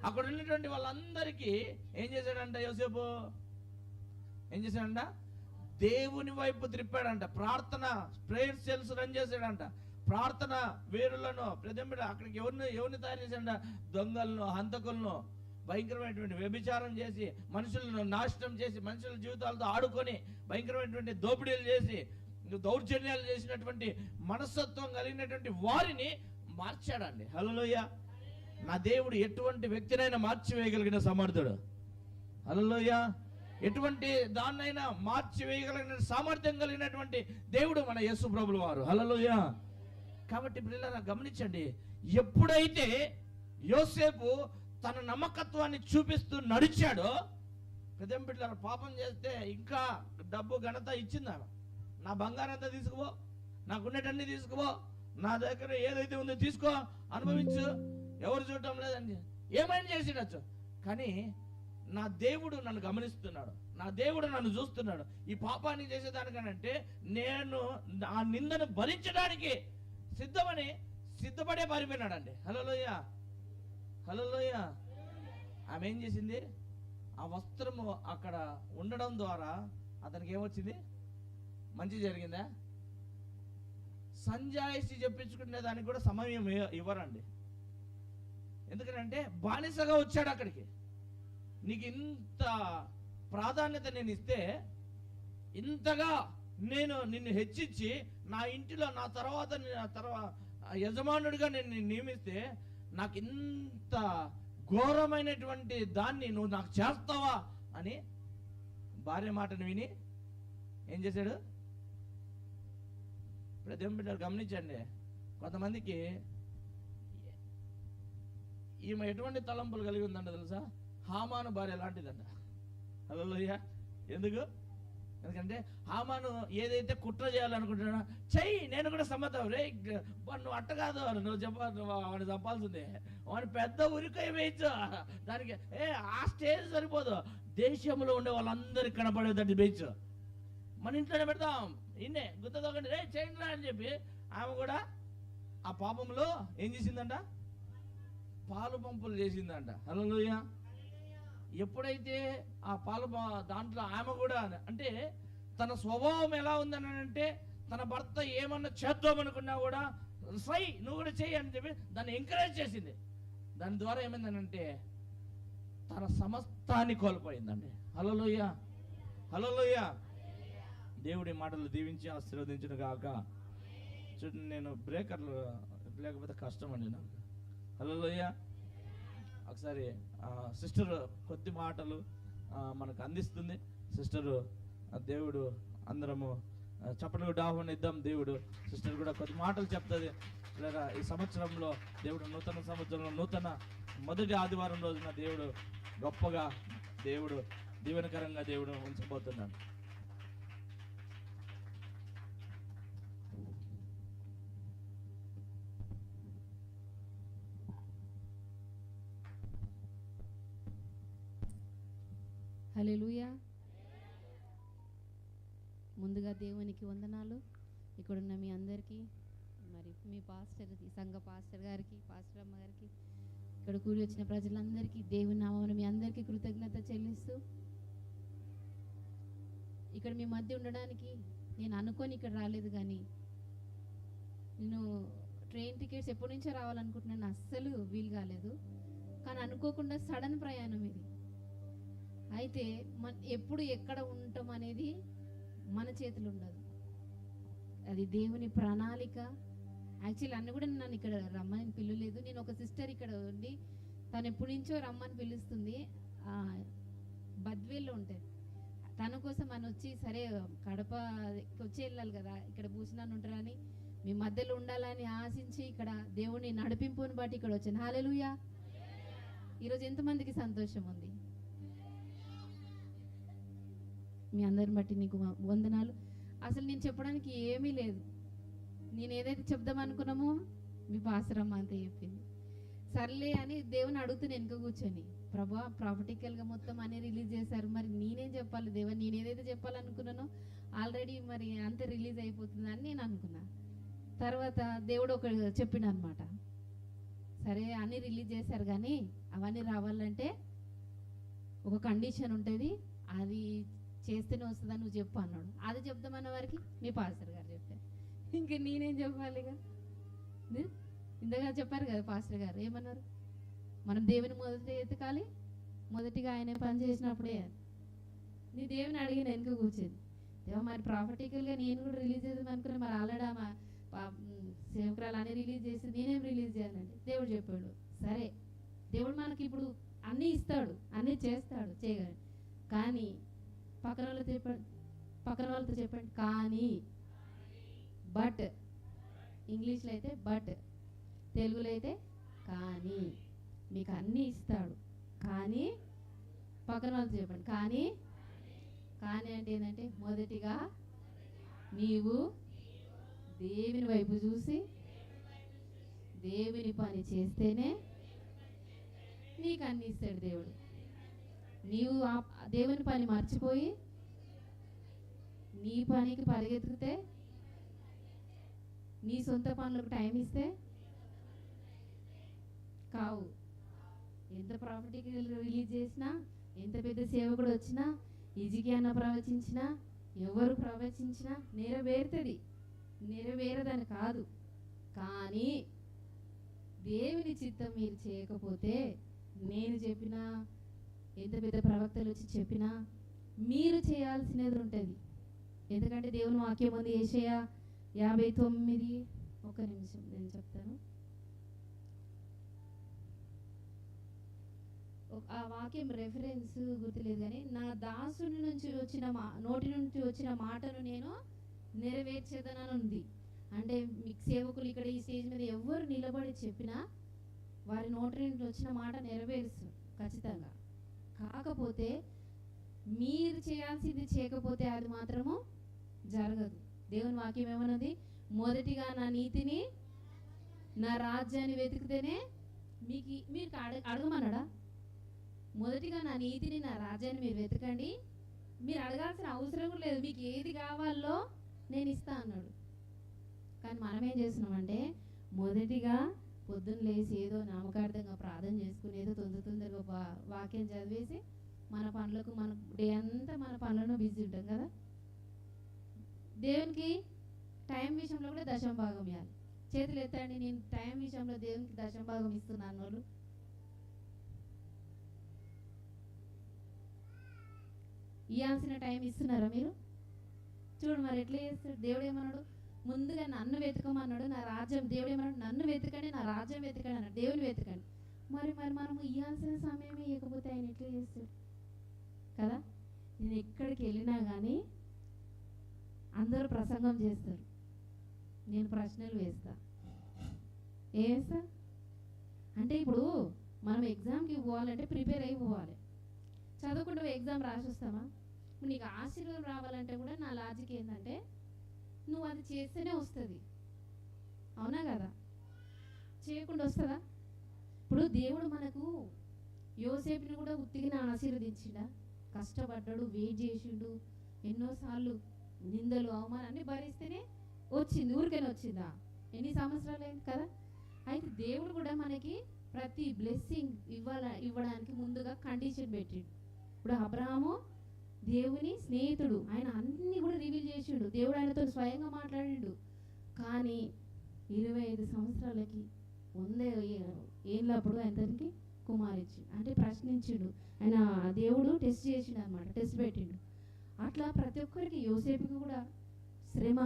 అక్కడ ఉన్నటువంటి వాళ్ళందరికీ ఏం చేశాడంట? యోసేపు ఏం చేశాడంట? దేవుని వైపు త్రిప్పాడంట. ప్రార్థన ప్రేయర్ సెల్స్ రన్ చేశాడంట. ప్రార్థన వీరులను అక్కడికి ఎవరిని తయారు చేశాడంట? దొంగలను, హంతకులను, భయంకరమైనటువంటి వ్యభిచారం చేసి మనుషులను నాశనం చేసి మనుషుల జీవితాలతో ఆడుకొని భయంకరమైనటువంటి దోపిడీలు చేసి దౌర్జన్యాలు చేసినటువంటి మనస్తత్వం కలిగినటువంటి వారిని మార్చాడండి. హల్లెలూయా. నా దేవుడు ఎటువంటి వ్యక్తినైనా మార్చివేయగలిగిన సమర్థుడు. హల్లెలూయా. ఎటువంటి దాన్నైనా మార్చివేయగలిగిన సామర్థ్యం కలిగినటువంటి దేవుడు మన యేసు ప్రభువు వారు. హల్లెలూయా. కాబట్టి పిల్లలు గమనించండి, ఎప్పుడైతే యోసేపు తన నమ్మకత్వాన్ని చూపిస్తూ నడిచాడో, పిల్లల పాపం చేస్తే ఇంకా డబ్బు ఘనత ఇచ్చింది ఆమె. నా బంగారం అంతా తీసుకుపో, నాకున్నటన్నీ తీసుకుపో, నా దగ్గర ఏదైతే ఉందో తీసుకో, అనుభవించు, ఎవరు చూడటం లేదండి, ఏమైనా చేసినచ్చు. కానీ నా దేవుడు నన్ను గమనిస్తున్నాడు, నా దేవుడు నన్ను చూస్తున్నాడు. ఈ పాపాన్ని చేసేదానికనంటే నేను ఆ నిందను భరించడానికి సిద్ధపడే పారిపోయినాడండి. హల్లెలూయా, హల్లెలూయా. ఆమె ఏం చేసింది? ఆ వస్త్రము అక్కడ ఉండడం ద్వారా అతనికి ఏమొచ్చింది? మంచి జరిగిందా? సంజాయిషి చెప్పించుకునే దానికి కూడా సమయం ఇవ్వరండి. ఎందుకంటే బానిసగా వచ్చాడు అక్కడికి. నీకు ఇంత ప్రాధాన్యత నేను ఇస్తే, ఇంతగా నేను నిన్ను హెచ్చించి నా ఇంటిలో నా తర్వాత యజమానుడిగా నేను నియమిస్తే నాకు ఇంత ఘోరమైనటువంటి దాన్ని నువ్వు నాకు చేస్తావా అని భార్య మాటను విని ఏం చేశాడు? ఇప్పుడు దేవుని బిడ్డలు గమనించండి, కొంతమందికి ఈమె ఎటువంటి తలంపులు కలిగి ఉందంట తెలుసా? హామాను భార్య లాంటిదంట. హల్లెలూయా. ఎందుకంటే హామాను ఏదైతే కుట్ర చేయాలనుకుంటున్నా చెయ్యి, నేను కూడా సమ్మతం. రే నువ్వు అట్ట కాదు, నువ్వు వాడిని చంపాల్సిందే, వాడిని పెద్ద ఉరికాయ వేయచ్చు. దానికి ఆ స్టేజ్ సరిపోదు, దేశంలో ఉండే వాళ్ళందరికి కనపడేటట్టు వేయచ్చు. మన ఇంట్లోనే పెడతాం, ఇన్నే గుర్తొకండి రే చేయండి రా అని చెప్పి ఆమె కూడా ఆ పాపంలో ఏం చేసిందంట? పాలు పంపులు చేసిందంట. హల్లెలూయా. ఎప్పుడైతే ఆ దాంట్లో ఆమె కూడా అంటే తన స్వభావం ఎలా ఉందని అంటే, తన భర్త ఏమన్నా చేద్దామనుకున్నా కూడా సై నువ్వు కూడా చెయ్యి అని చెప్పి దాన్ని ఎంకరేజ్ చేసింది. దాని ద్వారా ఏమైందనంటే తన సమస్తాన్ని కోల్పోయిందండి. హల్లెలూయా, హల్లెలూయా. దేవుడి మాటలు దీవించి ఆశీర్వదించును గాక. చూడండి, నేను బ్రేకర్లు లేకపోతే కష్టం అండి నాకు. హల్లెలూయా. ఒకసారి సిస్టర్ కొద్ది మాటలు మనకు అందిస్తుంది. సిస్టరు దేవుడు అందరము చప్పట్లు ఆహ్వానిద్దాం. దేవుడు సిస్టర్ కూడా కొద్ది మాటలు చెప్తుంది. లేదా ఈ సంవత్సరంలో దేవుడు నూతన సంవత్సరంలో నూతన మొదటి ఆదివారం రోజున దేవుడు గొప్పగా దేవుడు దీవెనకరంగా దేవుడు ఉంచబోతున్నాడు. హల్లెలూయా. ముందుగా దేవునికి వందనాలు. ఇక్కడున్న మీ అందరికీ, మరి మీ పాస్టర్కి, సంఘ పాస్టర్ గారికి, పాస్టర్ అమ్మ గారికి, ఇక్కడ కూడి వచ్చిన ప్రజలందరికీ దేవుని నామమున మీ అందరికీ కృతజ్ఞత చెల్లిస్తూ, ఇక్కడ మీ మధ్య ఉండడానికి నేను అనుకొని ఇక్కడ రాలేదు. కానీ నేను ట్రైన్ టికెట్స్ ఎప్పటి నుంచో రావాలనుకుంటున్నాను, అస్సలు వీలు కాలేదు. కానీ అనుకోకుండా సడన్ ప్రయాణం ఇది. అయితే ఎప్పుడు ఎక్కడ ఉండటం అనేది మన చేతులు ఉండదు, అది దేవుని ప్రణాళిక. యాక్చువల్లీ అన్న కూడా నన్ను ఇక్కడ రమ్మని పిల్లలేదు. నేను ఒక సిస్టర్ ఇక్కడ ఉండి తను ఎప్పటి నుంచో రమ్మని పిలుస్తుంది, బద్వేల్లో ఉంటుంది. తన కోసం అని వచ్చి సరే కడప వచ్చి వెళ్ళాలి కదా, ఇక్కడ భూషణాన్ని ఉంటారని మీ మధ్యలో ఉండాలని ఆశించి ఇక్కడ దేవుని నడిపింపుని బట్టి ఇక్కడ వచ్చాను. హల్లెలూయా. ఈరోజు ఎంతమందికి సంతోషం ఉంది? మీ అందరిని బట్టి నీకు వందనాలు. అసలు నేను చెప్పడానికి ఏమీ లేదు. నేను ఏదైతే చెప్దాం అనుకున్నామో మీ పాసరమ్మ అంతే చెప్పింది. సర్లే అని దేవుని అడుగుతూ వెనుక కూర్చొని, ప్రభా ప్రాపర్టికల్గా మొత్తం అన్నీ రిలీజ్ చేశారు, మరి నేనేం చెప్పాలి దేవా? నేను ఏదైతే చెప్పాలనుకున్నానో ఆల్రెడీ మరి అంతే రిలీజ్ అయిపోతుంది అని నేను అనుకున్నా. తర్వాత దేవుడు ఒక చెప్పిండు అనమాట, సరే అన్నీ రిలీజ్ చేశారు కానీ అవన్నీ రావాలంటే ఒక కండిషన్ ఉంటుంది, అది చేస్తేనే వస్తుందని నువ్వు చెప్పు అన్నాడు. అది చెప్దామన్న వారికి మీ పాస్టర్ గారు చెప్పారు. ఇంక నేనేం చెప్పాలిగా? ఇంతగా చెప్పారు కదా పాస్టర్ గారు, ఏమన్నారు? మనం దేవుని మొదట ఎతకాలి, మొదటిగా ఆయన పని చేసినప్పుడే. నీ దేవుని అడిగిన వెనుక కూర్చొని, దేవా మరి ప్రాపర్టికల్గా నేను కూడా రిలీజ్ చేద్దాం అనుకున్నా, మరి ఆల్రెడీ మా సేవకురాలు అన్నీ రిలీజ్ చేసి నేనేం రిలీజ్ చేయాలండి? దేవుడు చెప్పాడు. సరే, దేవుడు మనకి ఇప్పుడు అన్నీ ఇస్తాడు, అన్నీ చేస్తాడు, చేయగలడు. కానీ పక్కన వాళ్ళతో చెప్పండి కానీ, బట్ ఇంగ్లీష్లో అయితే బట్, తెలుగులో అయితే కానీ. మీకు అన్నీ ఇస్తాడు కానీ, పక్కన వాళ్ళతో చెప్పండి కానీ. కానీ అంటే ఏంటంటే, మొదటిగా నీవు దేవుని వైపు చూసి దేవుని పని చేస్తేనే నీకు అన్నీ ఇస్తాడు దేవుడు. నీవు దేవుని పని మర్చిపోయి నీ పనికి పరిగెత్తితే, నీ సొంత పనులకు టైం ఇస్తే కావు. ఎంత ప్రాఫిట్కి రిలీజ్ చేసినా, ఎంత పెద్ద సేవకుడు వచ్చినా, హిజ్కియా ప్రవచించినా, ఎవరు ప్రవచించినా నెరవేరుతుంది, నెరవేరదని కాదు. కానీ దేవుని చిత్తం మీరు చేయకపోతే, నేను చెప్పినా, ఎంత పెద్ద ప్రవక్తలు వచ్చి చెప్పినా మీరు చేయాల్సినది ఉంటుంది. ఎందుకంటే దేవుని వాక్యం ఉంది. యెషయా 59, ఒక నిమిషం నేను చెప్తాను. ఆ వాక్యం రెఫరెన్స్ గుర్తులేదు, కానీ నా దాసుని నుంచి వచ్చిన నోటి నుంచి వచ్చిన మాటను నేను నెరవేర్చేదనని ఉంది. అంటే మీకు సేవకులు ఇక్కడ ఈ స్టేజ్ మీద ఎవరు నిలబడి చెప్పినా వారి నోటి నుంచి వచ్చిన మాట నెరవేరుస్తారు ఖచ్చితంగా. కాకపోతే మీరు చేయాల్సింది చేయకపోతే అది మాత్రము జరగదు. దేవుని వాక్యం ఏమన్నది? మొదటిగా నా నీతిని, నా రాజ్యాన్ని వెతికితేనే మీకు అడగమన్నాడా? మొదటిగా నా నీతిని, నా రాజ్యాన్ని మీరు వెతకండి, మీరు అడగాల్సిన అవసరం లేదు, మీకు ఏది కావాలో నేను ఇస్తా అన్నాడు. కానీ మనం ఏం చేస్తున్నామంటే, మొదటిగా పొద్దున్న లేచి ఏదో నామకార్థంగా ప్రార్థన చేసుకుని ఏదో తొందరగా వాక్యం చదివేసి మన పనులకు, మన డే అంతా మన పనులను బిజీ ఉంటాం కదా. దేవునికి టైం విషయంలో కూడా దశమ భాగం ఇవ్వాలి. చేతులు ఎత్తండి, నేను టైం విషయంలో దేవునికి దశమ భాగం ఇస్తున్నాను. వాళ్ళు ఇవ్వాల్సిన టైం ఇస్తున్నారా మీరు? చూడు మరి ఎట్లా చేస్తాడు. దేవుడు ఏమన్నాడు? ముందుగా నన్ను వెతకమన్నాడు, నా రాజ్యం. దేవుడు ఏమన్నాడు? నన్ను వెతకండి, నా రాజ్యం వెతకండి అన్నాడు. దేవుని వెతకండి. మరి మనము ఇవ్వాల్సిన సమయమే ఇవ్వకపోతే ఆయన ఎట్లా చేస్తాడు కదా. నేను ఎక్కడికి వెళ్ళినా కానీ అందరూ ప్రసంగం చేస్తారు, నేను ప్రశ్నలు వేస్తా. ఏం వేస్తా అంటే, ఇప్పుడు మనం ఎగ్జామ్కి పోవాలంటే ప్రిపేర్ అయి పోవాలి. చదవకుండా ఎగ్జామ్ రాసి వస్తామా? ఇప్పుడు నీకు ఆశీర్వాదం రావాలంటే కూడా నా లాజిక్ ఏంటంటే, నువ్వు అది చేస్తేనే వస్తుంది. అవునా కదా? చేయకుండా వస్తుందా? ఇప్పుడు దేవుడు మనకు యోసేపుని కూడా ఉత్తిగా ఆశీర్వదించిండా? కష్టపడ్డాడు, వెయిట్ చేసిండు, ఎన్నోసార్లు నిందలు అవమానం అన్నీ భరిస్తేనే వచ్చింది. ఊరికైనా వచ్చిందా? ఎన్ని సంవత్సరాలు అయింది కదా. అయితే దేవుడు కూడా మనకి ప్రతి బ్లెస్సింగ్ ఇవ్వడానికి ముందుగా కండిషన్ పెట్టిండు. ఇప్పుడు అబ్రహాము దేవుని స్నేహితుడు, ఆయన అన్నీ కూడా రివీల్ చేసిండు, దేవుడు ఆయనతో స్వయంగా మాట్లాడిండు. కానీ 25 సంవత్సరాలకి 100 ఏళ్ళప్పుడు ఆయనకి కుమారిచ్చిండు. అంటే ప్రశ్నించిండు, ఆయన దేవుడు టెస్ట్ చేసిండు అనమాట, టెస్ట్ పెట్టిండు. అట్లా ప్రతి ఒక్కరికి, యోసేపుకి కూడా శ్రమ,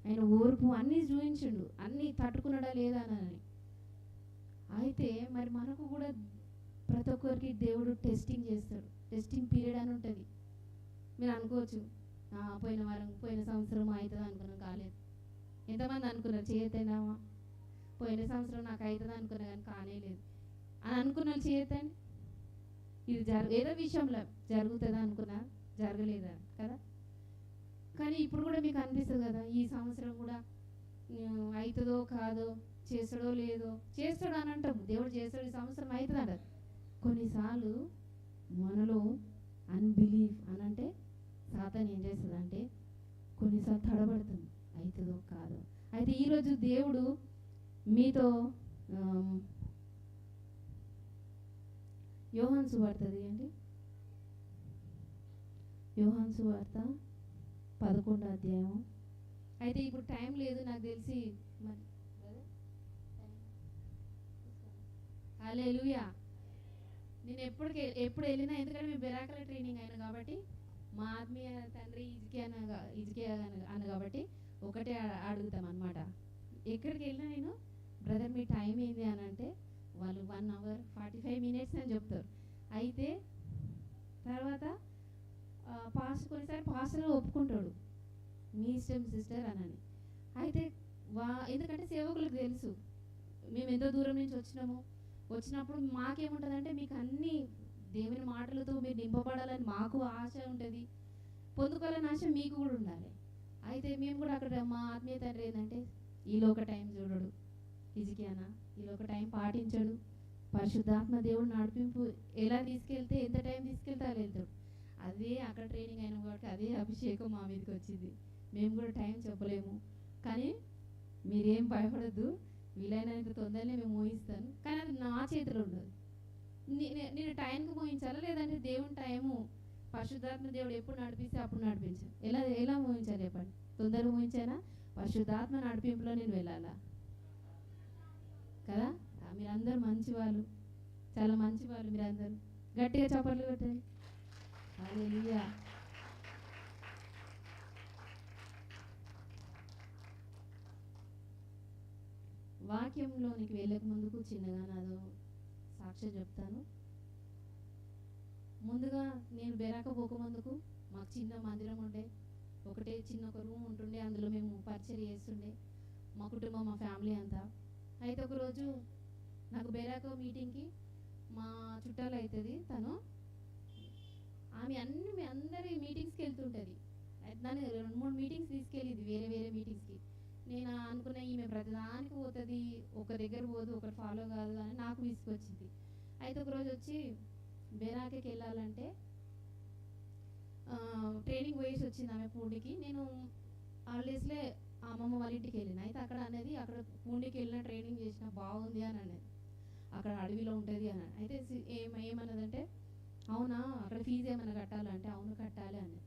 ఆయన ఓర్పు అన్నీ చూపించిండు, అన్నీ తట్టుకున్నాడా లేదా అని. అయితే మరి మనకు కూడా ప్రతి ఒక్కరికి దేవుడు టెస్టింగ్ చేస్తాడు. టెస్టింగ్ పీరియడ్ అని ఉంటుంది. మీరు అనుకోవచ్చు, పోయిన సంవత్సరం అవుతుంది అనుకున్నాం, కాలేదు. ఎంతమంది అనుకున్నారు? చేయతేనామా? పోయిన సంవత్సరం నాకు అవుతుంది అనుకున్నా కానీ కానేలేదు అని అనుకున్నాను. చేయతండి, ఇది ఏదో విషయంలో జరుగుతుందా అనుకున్నా, జరగలేదా కదా. కానీ ఇప్పుడు కూడా మీకు అనిపిస్తుంది కదా, ఈ సంవత్సరం కూడా అవుతుందో కాదో, చేస్తాడో లేదో. చేస్తాడు అని అంటాం, దేవుడు చేస్తాడు, ఈ సంవత్సరం అవుతుంది అంటారు. కొన్నిసార్లు మనలో అన్బిలీఫ్ అని అంటే సాతాను ఏం చేస్తుంది అంటే, కొన్నిసార్లు తడబడుతుంది, అవుతుందో కాదో. అయితే ఈరోజు దేవుడు మీతో యోహాను సువార్త తీయండి. యోహాను సువార్త 11వ అధ్యాయం. అయితే ఇప్పుడు టైం లేదు నాకు తెలిసి. హల్లెలూయా. నేను ఎప్పుడు వెళ్ళినా, ఎందుకంటే మేము బెరాకల ట్రైనింగ్ అయినా కాబట్టి, మా ఆత్మీయ తండ్రి ఇజ్కియా అన్న కాబట్టి ఒకటే అడుగుతాం అనమాట. ఎక్కడికి వెళ్ళినా నేను, బ్రదర్ మీ టైం ఏంది అని అంటే, వాళ్ళు 1 hour 45 minutes అని చెప్తారు. అయితే తర్వాత కొన్నిసారి పాస్టర్ ఒప్పుకుంటాడు, మీ ఇష్టం సిస్టర్ అని. అయితే ఎందుకంటే సేవకులకు తెలుసు మేము ఎంతో దూరం నుంచి వచ్చినప్పుడు మాకేముంటుందంటే, మీకు అన్నీ దేవుని మాటలతో మీరు నింపబడాలని మాకు ఆశ ఉంటుంది, పొందుకోవాలని ఆశ మీకు కూడా ఉండాలి. అయితే మేము కూడా అక్కడ మా ఆత్మీయ తండ్రి ఏంటంటే, ఈలో ఒక టైం చూడడు, హిజ్కియానా ఈలో ఒక టైం పాటించడు, పరిశుద్ధాత్మ దేవుడు నడిపింపు ఎలా తీసుకెళ్తే ఎంత టైం తీసుకెళ్తే అలా వెళ్తాడు. అదే అక్కడ ట్రైనింగ్ అయిన కాబట్టి అదే అభిషేకం మా మీదకి వచ్చింది. మేము కూడా టైం చెప్పలేము, కానీ మీరేం భయపడద్దు, వీలైనంత తొందరనే మేము మోయిస్తాను. కానీ అది నా చేతిలో ఉండదు. నేను టైంకి మోయించాలా, లేదంటే దేవుని టైము పరిశుద్ధాత్మ దేవుడు ఎప్పుడు నడిపిస్తే అప్పుడు నడిపించాలి. ఎలా మోయించాలి చెప్పండి? తొందరగా మోయించానా? పరిశుద్ధాత్మ నడిపింపులో నేను వెళ్ళాలా కదా? మీరందరూ మంచివాళ్ళు, చాలా మంచివాళ్ళు మీరందరూ. గట్టిగా చప్పట్లు కొట్టండి. హల్లెలూయా. వాక్యంలోనికి వెళ్ళక ముందుకు చిన్నగా నాదో సాక్ష్యం చెప్తాను. ముందుగా నేను బెరాక పోకముందుకు మాకు చిన్న మందిరం ఉండే, ఒకటే చిన్న ఒక రూమ్ ఉంటుండే, అందులో మేము పరిచయం చేస్తుండే, మా కుటుంబం మా ఫ్యామిలీ అంతా. అయితే ఒకరోజు నాకు బెరాక మీటింగ్కి మా చుట్టాలు అవుతుంది తను, ఆమె అందరి మీటింగ్స్కి వెళ్తుంటుంది. అయితే నన్ను 2-3 మీటింగ్స్ తీసుకెళ్ళింది, వేరే వేరే మీటింగ్స్కి. నేను అనుకున్న ఈమె ప్రతిదానికి పోతుంది, ఒక దగ్గర పోదు, ఒకటి ఫాలో కాదు అని నాకు విసుకొచ్చింది. అయితే ఒకరోజు వచ్చి బెరాకకి వెళ్ళాలంటే ట్రైనింగ్ పోయేసి వచ్చింది ఆమె పూండికి. నేను హాలిడేస్లో అమ్మమ్మ వాళ్ళ ఇంటికి వెళ్ళిన. అయితే అక్కడ అనేది అక్కడ పూండికి వెళ్ళిన ట్రైనింగ్ చేసిన బాగుంది అని అనేది, అక్కడ అడవిలో ఉంటుంది అని. అయితే ఏమన్నదంటే అవునా అక్కడ ఫీజు ఏమైనా కట్టాలంటే అవును కట్టాలి అని.